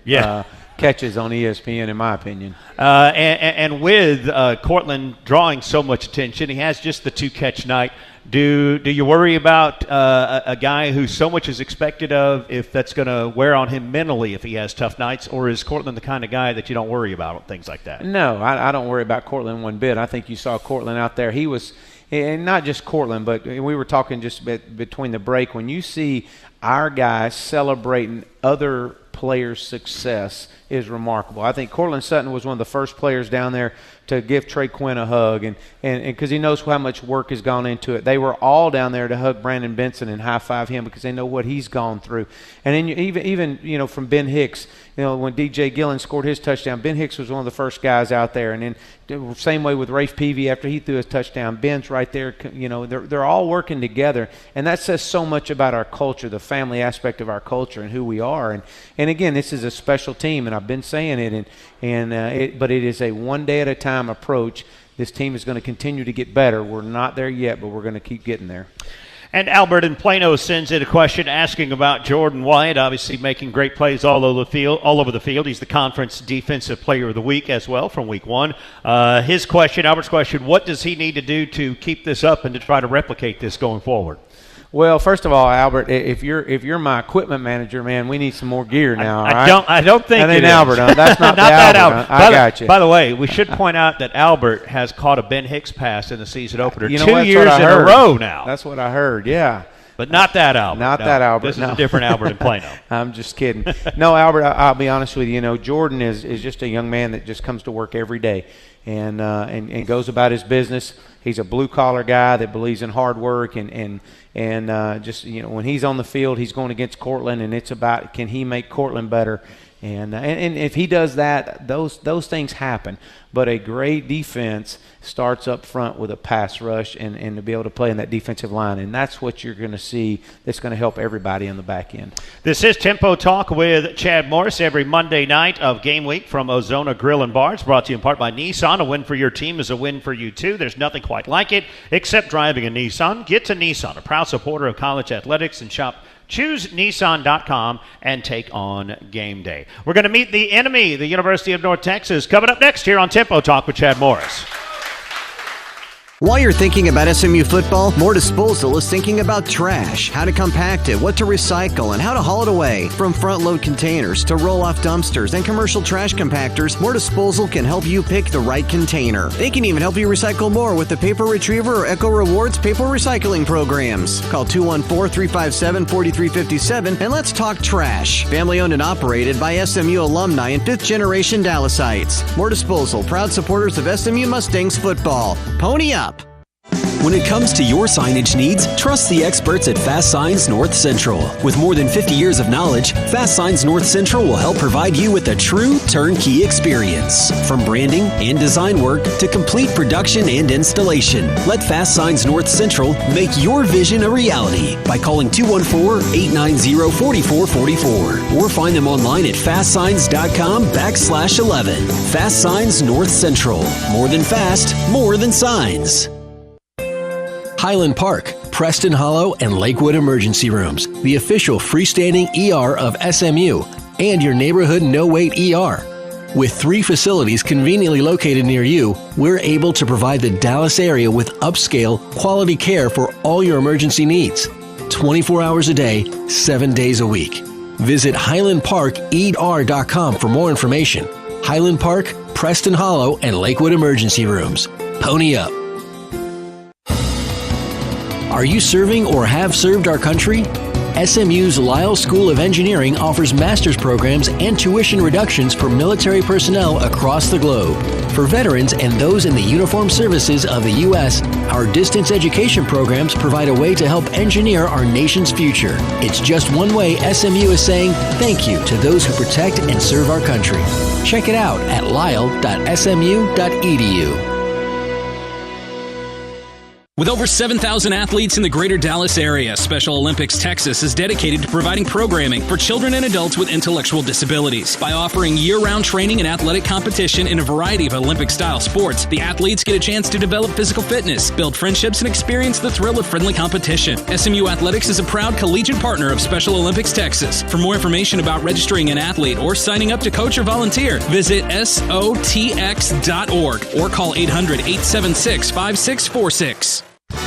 Speaker 3: catches on ESPN, in my opinion.
Speaker 2: And with Cortland drawing so much attention, he has just the 2-catch night. Do you worry about a guy who so much is expected of, if that's going to wear on him mentally if he has tough nights, or is Cortland the kind of guy that you don't worry about on things like that?
Speaker 3: No, I don't worry about Cortland one bit. I think you saw Cortland out there. He was, and not just Cortland, but we were talking just between the break, when you see our guys celebrating other players' success is remarkable. I think Cortland Sutton was one of the first players down there to give Trey Quinn a hug, and because he knows how much work has gone into it. They were all down there to hug Brandon Benson and high-five him because they know what he's gone through. And then even from Ben Hicks, when DJ Gillen scored his touchdown, Ben Hicks was one of the first guys out there. And then same way with Rafe Peavy after he threw his touchdown. Ben's right there. They're all working together, and that says so much about our culture, the family aspect of our culture, and who we are. And again, this is a special team, and I've been saying it. But it is a one day at a time approach. This team is going to continue to get better. We're not there yet, but we're going to keep getting there.
Speaker 2: And Albert in Plano sends in a question asking about Jordan White, obviously making great plays all over the field. He's the conference defensive player of the week as well from week 1. Albert's question, what does he need to do to keep this up and to try to replicate this going forward?
Speaker 3: Well, first of all, Albert, if you're my equipment manager, man, we need some more gear now.
Speaker 2: I don't think
Speaker 3: that
Speaker 2: ain't
Speaker 3: Albert. That's not
Speaker 2: that
Speaker 3: Albert. I got you.
Speaker 2: By the way, we should point out that Albert has caught a Ben Hicks pass in the season opener 2 years in a row now.
Speaker 3: That's what I heard. Yeah.
Speaker 2: But not that Albert.
Speaker 3: That Albert.
Speaker 2: This is a different Albert in Plano.
Speaker 3: I'm just kidding. No, Albert, I'll be honest with you. Jordan is just a young man that just comes to work every day and goes about his business. He's a blue-collar guy that believes in hard work and just when he's on the field, he's going against Cortland, and it's about can he make Cortland better. And if he does that, those things happen. But a great defense starts up front with a pass rush and to be able to play in that defensive line. And that's what you're going to see that's going to help everybody on the back end.
Speaker 2: This is Tempo Talk with Chad Morris every Monday night of game week from Ozona Grill and Bar. It's brought to you in part by Nissan. A win for your team is a win for you, too. There's nothing quite like it except driving a Nissan. Get to Nissan, a proud supporter of college athletics, and shop Choose Nissan.com and take on game day. We're going to meet the enemy, the University of North Texas, coming up next here on Tempo Talk with Chad Morris.
Speaker 6: While you're thinking about SMU football, More Disposal is thinking about trash, how to compact it, what to recycle, and how to haul it away. From front-load containers to roll-off dumpsters and commercial trash compactors, More Disposal can help you pick the right container. They can even help you recycle more with the Paper Retriever or Eco Rewards paper recycling programs. Call 214-357-4357 and let's talk trash. Family-owned and operated by SMU alumni and fifth-generation Dallasites. More Disposal, proud supporters of SMU Mustangs football. Pony up!
Speaker 8: When it comes to your signage needs, trust the experts at Fast Signs North Central. With more than 50 years of knowledge, Fast Signs North Central will help provide you with a true turnkey experience. From branding and design work to complete production and installation, let Fast Signs North Central make your vision a reality by calling 214-890-4444 or find them online at fastsigns.com/11. Fast Signs North Central. More than fast, more than signs. Highland Park, Preston Hollow, and Lakewood Emergency Rooms, the official freestanding ER of SMU, and your neighborhood no-wait ER. With 3 facilities conveniently located near you, we're able to provide the Dallas area with upscale, quality care for all your emergency needs. 24 hours a day, 7 days a week. Visit HighlandParkER.com for more information. Highland Park, Preston Hollow, and Lakewood Emergency Rooms. Pony up. Are you serving or have served our country? SMU's Lyle School of Engineering offers master's programs and tuition reductions for military personnel across the globe. For veterans and those in the uniformed services of the U.S., our distance education programs provide a way to help engineer our nation's future. It's just one way SMU is saying thank you to those who protect and serve our country. Check it out at lyle.smu.edu.
Speaker 5: With over 7,000 athletes in the greater Dallas area, Special Olympics Texas is dedicated to providing programming for children and adults with intellectual disabilities. By offering year-round training and athletic competition in a variety of Olympic-style sports, the athletes get a chance to develop physical fitness, build friendships, and experience the thrill of friendly competition. SMU Athletics is a proud collegiate partner of Special Olympics Texas. For more information about registering an athlete or signing up to coach or volunteer, visit SOTX.org or call 800-876-5646.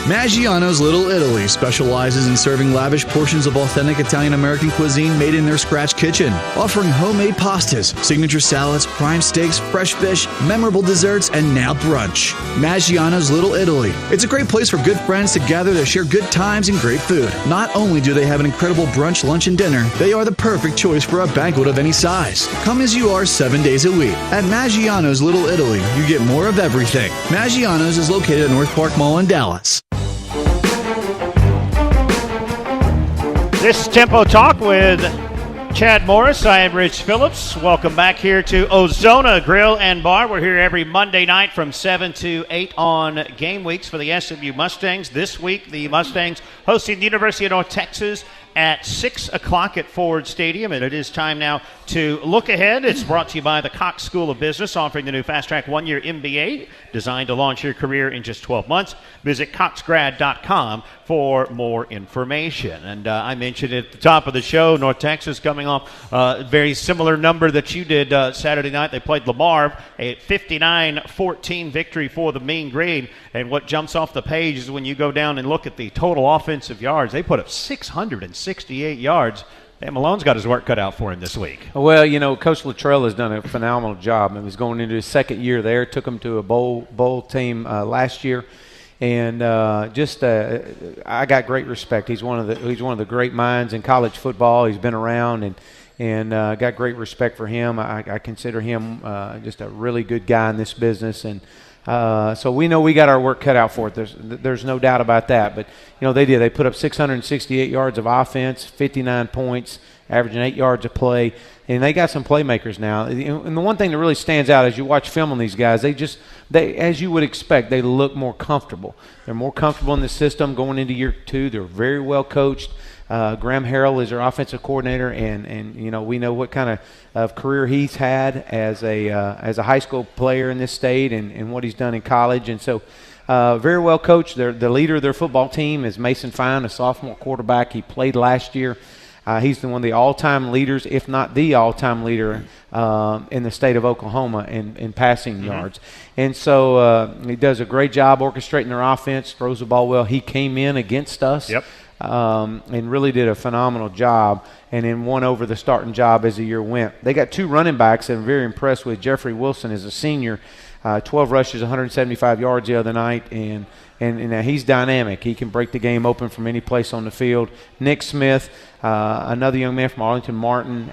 Speaker 16: Maggiano's Little Italy specializes in serving lavish portions of authentic Italian-American cuisine made in their scratch kitchen, offering homemade pastas, signature salads, prime steaks, fresh fish, memorable desserts, and now brunch. Maggiano's Little Italy. It's a great place for good friends to gather to share good times and great food. Not only do they have an incredible brunch, lunch, and dinner, they are the perfect choice for a banquet of any size. Come as you are 7 days a week. At Maggiano's Little Italy, you get more of everything. Maggiano's is located at North Park Mall in Dallas.
Speaker 2: This is Tempo Talk with Chad Morris. I am Rich Phillips. Welcome back here to Ozona Grill and Bar. We're here every Monday night from 7 to 8 on game weeks for the SMU Mustangs. This week, the Mustangs hosting the University of North Texas at 6 o'clock at Ford Stadium, and it is time now to look ahead. It's brought to you by the Cox School of Business, offering the new Fast Track 1-year MBA designed to launch your career in just 12 months. Visit coxgrad.com for more information. And I mentioned at the top of the show, North Texas coming off a very similar number that you did Saturday night. They played Lamar, a 59-14 victory for the Mean Green. And what jumps off the page is when you go down and look at the total offensive yards, they put up 668 yards. Dan Malone's got his work cut out for him this week.
Speaker 3: Well, you know, Coach Luttrell has done a phenomenal job. He was going into his second year there. Took him to a bowl team last year, and I got great respect. He's one of the great minds in college football. He's been around and got great respect for him. I consider him just a really good guy in this business, and so we know we got our work cut out for it. There's no doubt about that. But, you know, they did. They put up 668 yards of offense, 59 points, averaging 8 yards a play. And they got some playmakers now. And the one thing that really stands out as you watch film on these guys, they as you would expect, they look more comfortable. They're more comfortable in the system going into year two. They're very well coached. Graham Harrell is their offensive coordinator, and you know, we know what kind of career he's had as a high school player in this state and what he's done in college. And so very well coached. The leader of their football team is Mason Fine, a sophomore quarterback. He played last year. He's one of the all-time leaders, if not the all-time leader in the state of Oklahoma in passing yards. And so he does a great job orchestrating their offense, throws the ball well. He came in against us and really did a phenomenal job, and then won over the starting job as the year went. They got 2 running backs that I'm very impressed with. Jeffrey Wilson is a senior, 12 rushes, 175 yards the other night, and he's dynamic. He can break the game open from any place on the field. Nick Smith, another young man from Arlington Martin,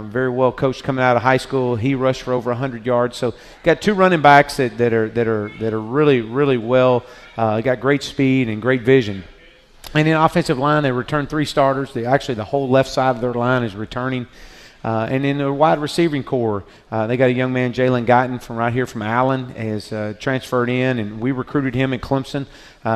Speaker 3: very well coached coming out of high school. He rushed for over 100 yards. So got 2 running backs that are really, really well. Got great speed and great vision. And in offensive line, they returned 3 starters. Actually, the whole left side of their line is returning. And in the wide receiving core, they got a young man, Jalen Guyton, from right here from Allen, has transferred in, and we recruited him in Clemson.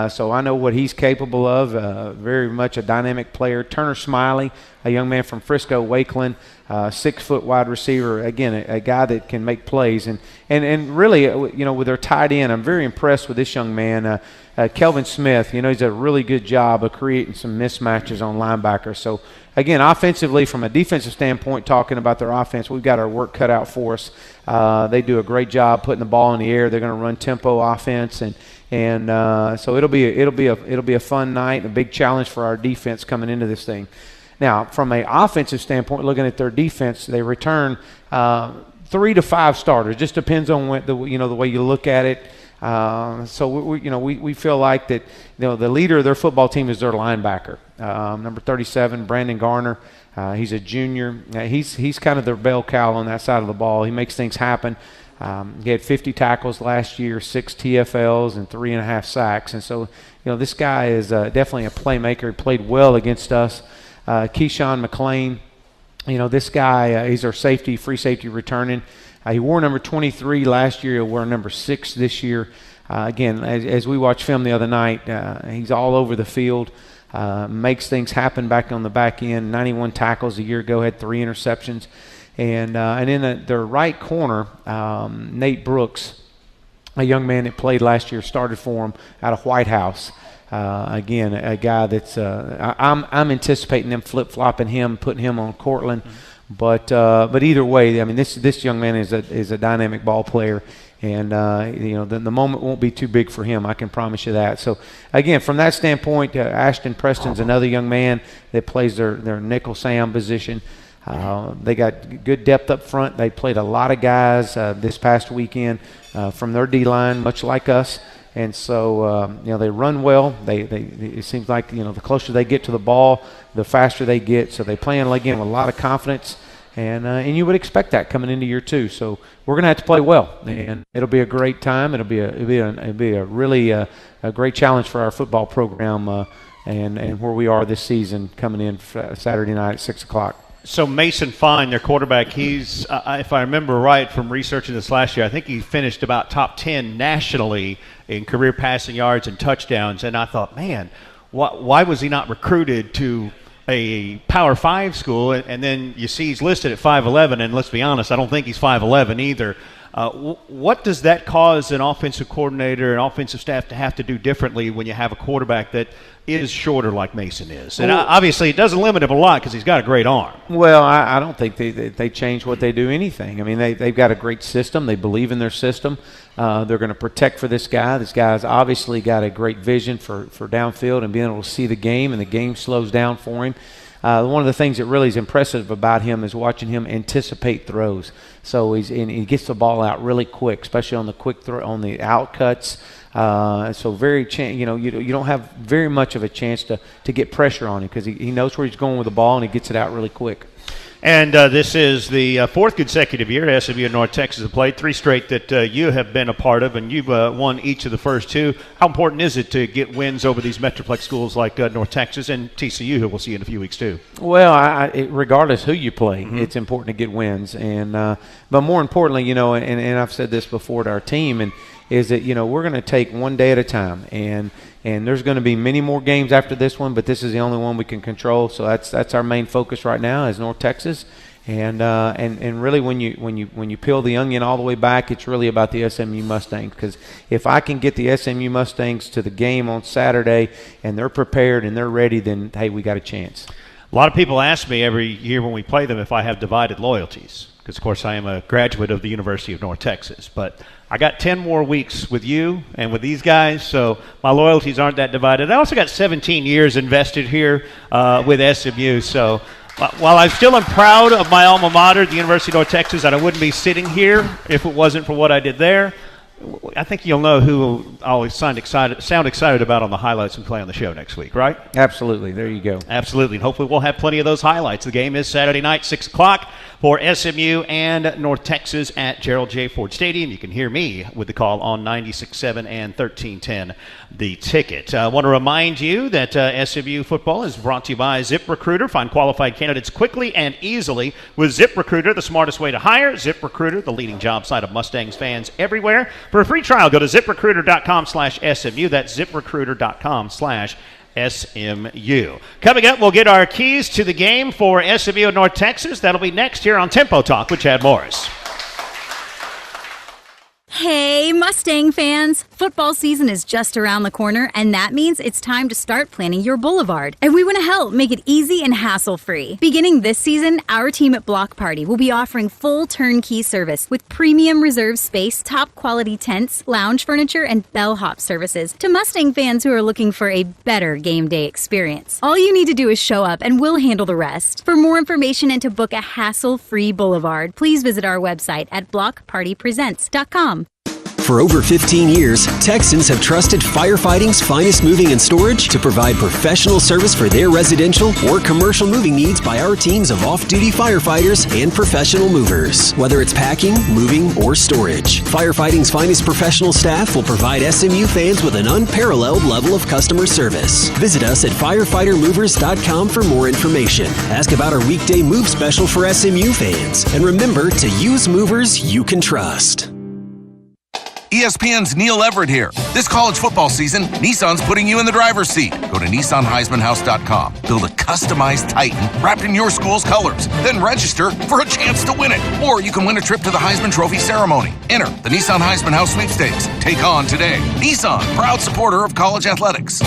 Speaker 3: So I know what he's capable of, very much a dynamic player. Turner Smiley, a young man from Frisco, Wakeland, 6-foot wide receiver, again, a guy that can make plays. And really, with their tight end, I'm very impressed with this young man, Kelvin Smith. He's done a really good job of creating some mismatches on linebackers. So, again, offensively, from a defensive standpoint, talking about their offense, we've got our work cut out for us. They do a great job putting the ball in the air. They're going to run tempo offense, and so it'll be a fun night, and a big challenge for our defense coming into this thing. Now, from an offensive standpoint, looking at their defense, they return 3 to 5 starters. Just depends on the way you look at it. So we feel like that the leader of their football team is their linebacker, number 37, Brandon Garner. He's a junior. He's kind of their bell cow on that side of the ball. He makes things happen. He had 50 tackles last year, 6 TFLs, and 3.5 sacks. And so this guy is definitely a playmaker. He played well against us. Keyshawn McLean, this guy, he's our free safety returning. He wore number 23 last year. He'll wear number 6 this year. Again, as we watched film the other night, he's all over the field, makes things happen back on the back end. 91 tackles a year ago, had 3 interceptions. And in their right corner, Nate Brooks, a young man that played last year, started for him out of White House. Again, a guy that's I'm anticipating them flip-flopping him, putting him on Cortland. But either way, I mean, this young man is a dynamic ball player, and the moment won't be too big for him. I can promise you that. So again, from that standpoint, Ashton Preston's another young man that plays their nickel Sam position. They got good depth up front. They played a lot of guys this past weekend from their D-line, much like us. And so, they run well. It seems like, the closer they get to the ball, the faster they get. So they play, again, with a lot of confidence. And you would expect that coming into year 2. So we're going to have to play well. And it'll be a great time. It'll be a really a great challenge for our football program and where we are this season coming in Saturday night at 6 o'clock.
Speaker 2: So Mason Fine, their quarterback, he's, if I remember right from researching this last year, I think he finished about top 10 nationally in career passing yards and touchdowns. And I thought, man, why was he not recruited to a Power 5 school? And then you see he's listed at 5'11", and let's be honest, I don't think he's 5'11" either. What does that cause an offensive coordinator and offensive staff to have to do differently when you have a quarterback that is shorter like Mason is? And obviously it doesn't limit him a lot because he's got a great arm.
Speaker 3: Well, I don't think they change what they do anything. I mean, they've got a great system. They believe in their system. They're going to protect for this guy. This guy's obviously got a great vision for downfield and being able to see the game, and the game slows down for him. One of the things that really is impressive about him is watching him anticipate throws. So he gets the ball out really quick, especially on the quick throw, on the out cuts. So you don't have very much of a chance to get pressure on him because he knows where he's going with the ball, and he gets it out really quick.
Speaker 2: And this is the 4th consecutive year SMU and North Texas have played, 3 straight that you have been a part of, and you've won each of the first 2. How important is it to get wins over these Metroplex schools like North Texas and TCU, who we'll see in a few weeks too?
Speaker 3: Well, regardless who you play, it's important to get wins. And but more importantly, and I've said this before to our team, and is that we're going to take one day at a time, and there's going to be many more games after this one, but this is the only one we can control. So that's our main focus right now is North Texas, And really, when you peel the onion all the way back, it's really about the SMU Mustangs. Because if I can get the SMU Mustangs to the game on Saturday and they're prepared and they're ready, then hey, we got a chance.
Speaker 2: A lot of people ask me every year when we play them if I have divided loyalties, because of course I am a graduate of the University of North Texas. But I got 10 more weeks with you and with these guys, so my loyalties aren't that divided. I also got 17 years invested here with SMU, so. While I still am proud of my alma mater, the University of North Texas, and I wouldn't be sitting here if it wasn't for what I did there, I think you'll know who I'll sound excited about on the highlights and play on the show next week, right?
Speaker 3: Absolutely. There you go.
Speaker 2: Absolutely. And hopefully we'll have plenty of those highlights. The game is Saturday night, 6 o'clock for SMU and North Texas at Gerald J. Ford Stadium. You can hear me with the call on 96.7 and 1310 The Ticket. I want to remind you that SMU football is brought to you by ZipRecruiter. Find qualified candidates quickly and easily with ZipRecruiter, the smartest way to hire. ZipRecruiter, the leading job site of Mustangs fans everywhere. For a free trial, go to ZipRecruiter.com/SMU. That's ZipRecruiter.com/SMU. Coming up, we'll get our keys to the game for SMU and North Texas. That'll be next here on Tempo Talk with Chad Morris.
Speaker 10: Hey, Mustang fans! Football season is just around the corner, and that means it's time to start planning your boulevard. And we want to help make it easy and hassle-free. Beginning this season, our team at Block Party will be offering full turnkey service with premium reserve space, top-quality tents, lounge furniture, and bellhop services to Mustang fans who are looking for a better game day experience. All you need to do is show up, and we'll handle the rest. For more information and to book a hassle-free boulevard, please visit our website at blockpartypresents.com.
Speaker 8: For over 15 years, Texans have trusted firefighting's finest moving and storage to provide professional service for their residential or commercial moving needs by our teams of off-duty firefighters and professional movers. Whether it's packing, moving, or storage, firefighting's finest professional staff will provide SMU fans with an unparalleled level of customer service. Visit us at firefightermovers.com for more information. Ask about our weekday move special for SMU fans. And remember to use movers you can trust.
Speaker 12: ESPN's Neil Everett here. This college football season, Nissan's putting you in the driver's seat. Go to NissanHeismanHouse.com. Build a customized Titan wrapped in your school's colors. Then register for a chance to win it. Or you can win a trip to the Heisman Trophy ceremony. Enter the Nissan Heisman House Sweepstakes. Take on today. Nissan, proud supporter of college athletics.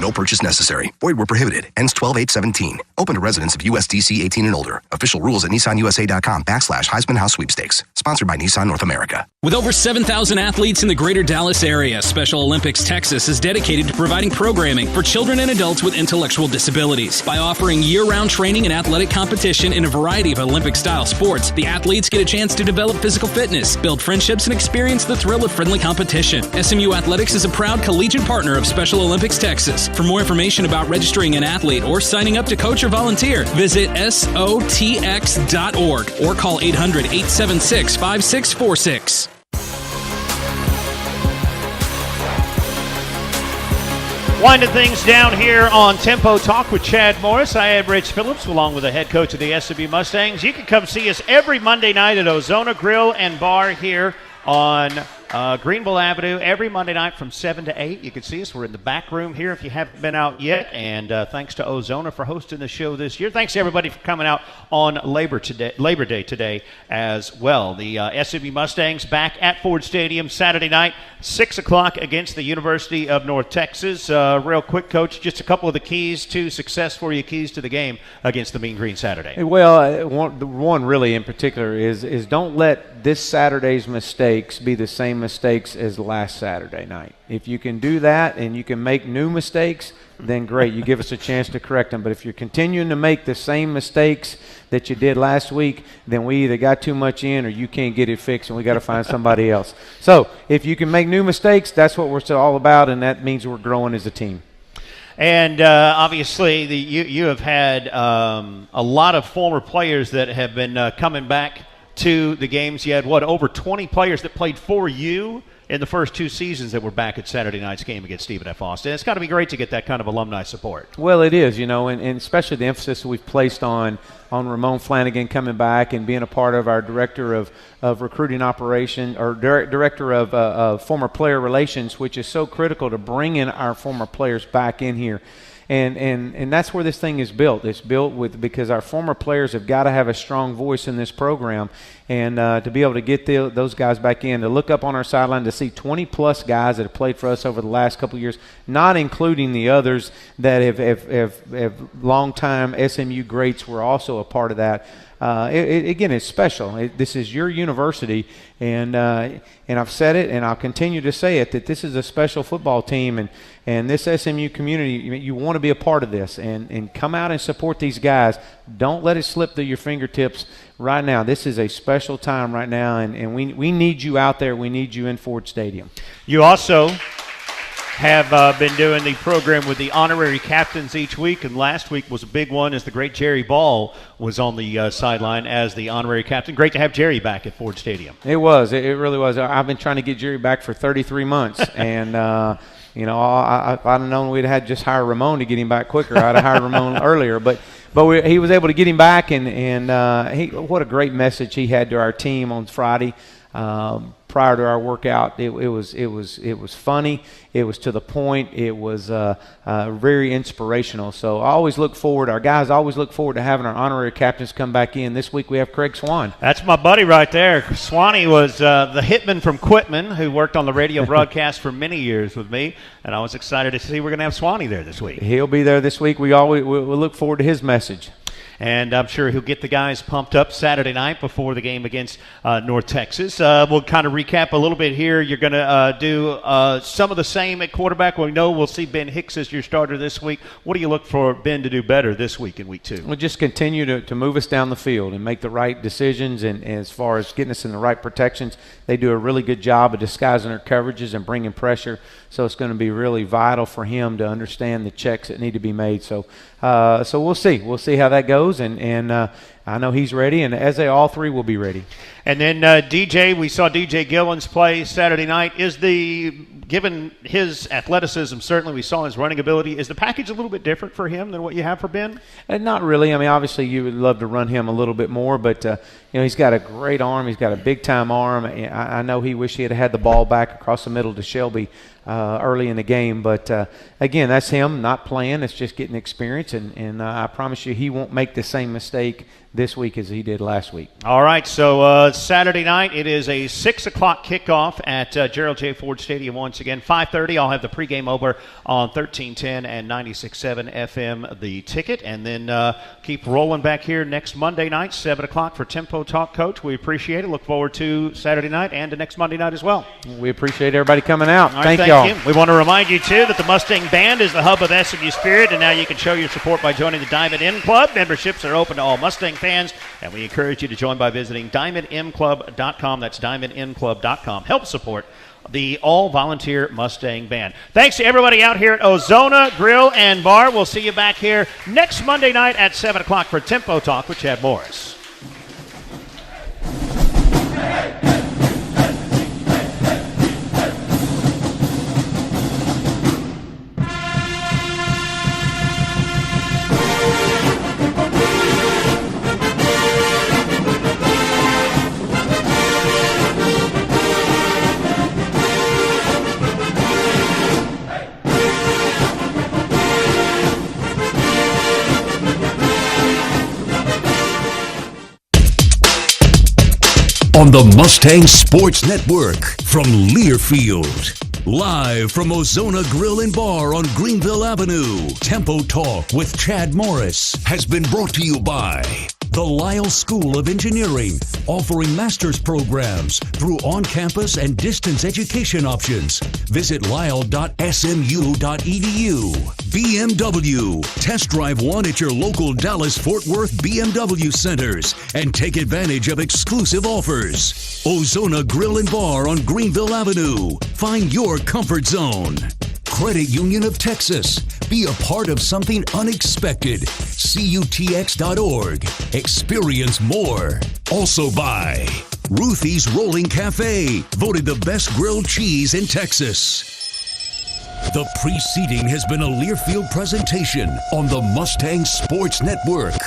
Speaker 13: No purchase necessary. Void where prohibited. Ends 12/8/17. Open to residents of USDC 18 and older. Official rules at NissanUSA.com/Heisman House Sweepstakes. Sponsored by Nissan North America.
Speaker 5: With over 7,000 athletes in the greater Dallas area, Special Olympics Texas is dedicated to providing programming for children and adults with intellectual disabilities. By offering year-round training and athletic competition in a variety of Olympic-style sports, the athletes get a chance to develop physical fitness, build friendships, and experience the thrill of friendly competition. SMU Athletics is a proud collegiate partner of Special Olympics Texas. For more information about registering an athlete or signing up to coach or volunteer, visit SOTX.org or call 800-876-5646.
Speaker 2: Winding things down here on Tempo Talk with Chad Morris. I am Rich Phillips, along with the head coach of the SMU Mustangs. You can come see us every Monday night at Ozona Grill and Bar here on Greenville Avenue every Monday night from 7 to 8. You can see us. We're in the back room here if you haven't been out yet. And thanks to Ozona for hosting the show this year. Thanks to everybody for coming out on Labor Day today as well. The SMU Mustangs back at Ford Stadium Saturday night, 6 o'clock against the University of North Texas. Real quick, Coach, just a couple of the keys to success for you, keys to the game against the Mean Green Saturday.
Speaker 3: Well, one really in particular is don't let this Saturday's mistakes be the same mistakes as last Saturday night. If you can do that and you can make new mistakes, then great. You give us a chance to correct them. But if you're continuing to make the same mistakes that you did last week, then we either got too much in or you can't get it fixed and we got to find somebody else. So if you can make new mistakes, that's what we're all about, and that means we're growing as a team.
Speaker 2: And obviously, you have had a lot of former players that have been coming back to the games. You had, over 20 players that played for you in the first two seasons that were back at Saturday night's game against Stephen F. Austin. It's got to be great to get that kind of alumni support.
Speaker 3: Well, it is, and especially the emphasis we've placed on Ramon Flanagan coming back and being a part of our director of recruiting operation, or director of former player relations, which is so critical to bringing our former players back in here. And that's where this thing is built. It's built because our former players have got to have a strong voice in this program. And to be able to get those guys back in, to look up on our sideline, to see 20-plus guys that have played for us over the last couple of years, not including the others that have long-time SMU greats were also a part of that. Again, it's special. This is your university, and I've said it, and I'll continue to say it, that this is a special football team, and this SMU community, you want to be a part of this, and come out and support these guys. Don't let it slip through your fingertips right now. This is a special time right now, and we need you out there. We need you in Ford Stadium.
Speaker 2: You also have been doing the program with the honorary captains each week, and last week was a big one as the great Jerry Ball was on the sideline as the honorary captain. Great to have Jerry back at Ford Stadium.
Speaker 3: It was. It really was. I've been trying to get Jerry back for 33 months, and if I'd have known we'd had just hire Ramon to get him back quicker, I'd have hired Ramon earlier. But he was able to get him back, and what a great message he had to our team on Friday. Prior to our workout, it was funny. It was to the point. It was very inspirational. So I always look forward. Our guys always look forward to having our honorary captains come back in. This week we have Craig Swan.
Speaker 2: That's my buddy right there. Swanee was the hitman from Quitman who worked on the radio broadcast for many years with me, and I was excited to see we're going to have Swanee there this week.
Speaker 3: He'll be there this week. We look forward to his message.
Speaker 2: And I'm sure he'll get the guys pumped up Saturday night before the game against North Texas. We'll kind of recap a little bit here. You're going to do some of the same at quarterback. We know we'll see Ben Hicks as your starter this week. What do you look for Ben to do better this week in week 2?
Speaker 3: We'll just continue to move us down the field and make the right decisions. And as far as getting us in the right protections, they do a really good job of disguising their coverages and bringing pressure. So it's going to be really vital for him to understand the checks that need to be made. So we'll see. We'll see how that goes. And I know he's ready, and as all three will be ready.
Speaker 2: And then DJ, we saw DJ Gillens play Saturday night. Given his athleticism, certainly we saw his running ability, is the package a little bit different for him than what you have for Ben?
Speaker 3: Not really. I mean, obviously you would love to run him a little bit more, but he's got a great arm. He's got a big-time arm. I know he wished he had the ball back across the middle to Shelby early in the game, but again, that's him not playing. It's just getting experience, and I promise you he won't make the same mistake this week as he did last week.
Speaker 2: All right, so Saturday night it is a 6 o'clock kickoff at Gerald J. Ford Stadium once again. 5:30, I'll have the pregame over on 1310 and 96.7 FM, the ticket, and then keep rolling back here next Monday night, 7 o'clock for Tempo Talk, Coach. We appreciate it. Look forward to Saturday night and to next Monday night as well.
Speaker 3: We appreciate everybody coming out.
Speaker 2: All right,
Speaker 3: thank y'all.
Speaker 2: You. We want to remind you, too, that the Mustang Band is the hub of SMU Spirit, and now you can show your support by joining the Diamond M Club. Memberships are open to all Mustang fans, and we encourage you to join by visiting DiamondMClub.com. That's DiamondMClub.com. Help support the all-volunteer Mustang Band. Thanks to everybody out here at Ozona Grill and Bar. We'll see you back here next Monday night at 7 o'clock for Tempo Talk with Chad Morris.
Speaker 1: On the Mustang Sports Network from Learfield. Live from Ozona Grill and Bar on Greenville Avenue, Tempo Talk with Chad Morris has been brought to you by the Lyle School of Engineering, offering master's programs through on-campus and distance education options. Visit lyle.smu.edu. BMW. Test drive one at your local Dallas-Fort Worth BMW centers and take advantage of exclusive offers. Ozona Grill and Bar on Greenville Avenue. Find your comfort zone. Credit Union of Texas. Be a part of something unexpected. CUTX.org. Experience more. Also by Ruthie's Rolling Cafe. Voted the best grilled cheese in Texas. The preceding has been a Learfield presentation on the Mustang Sports Network.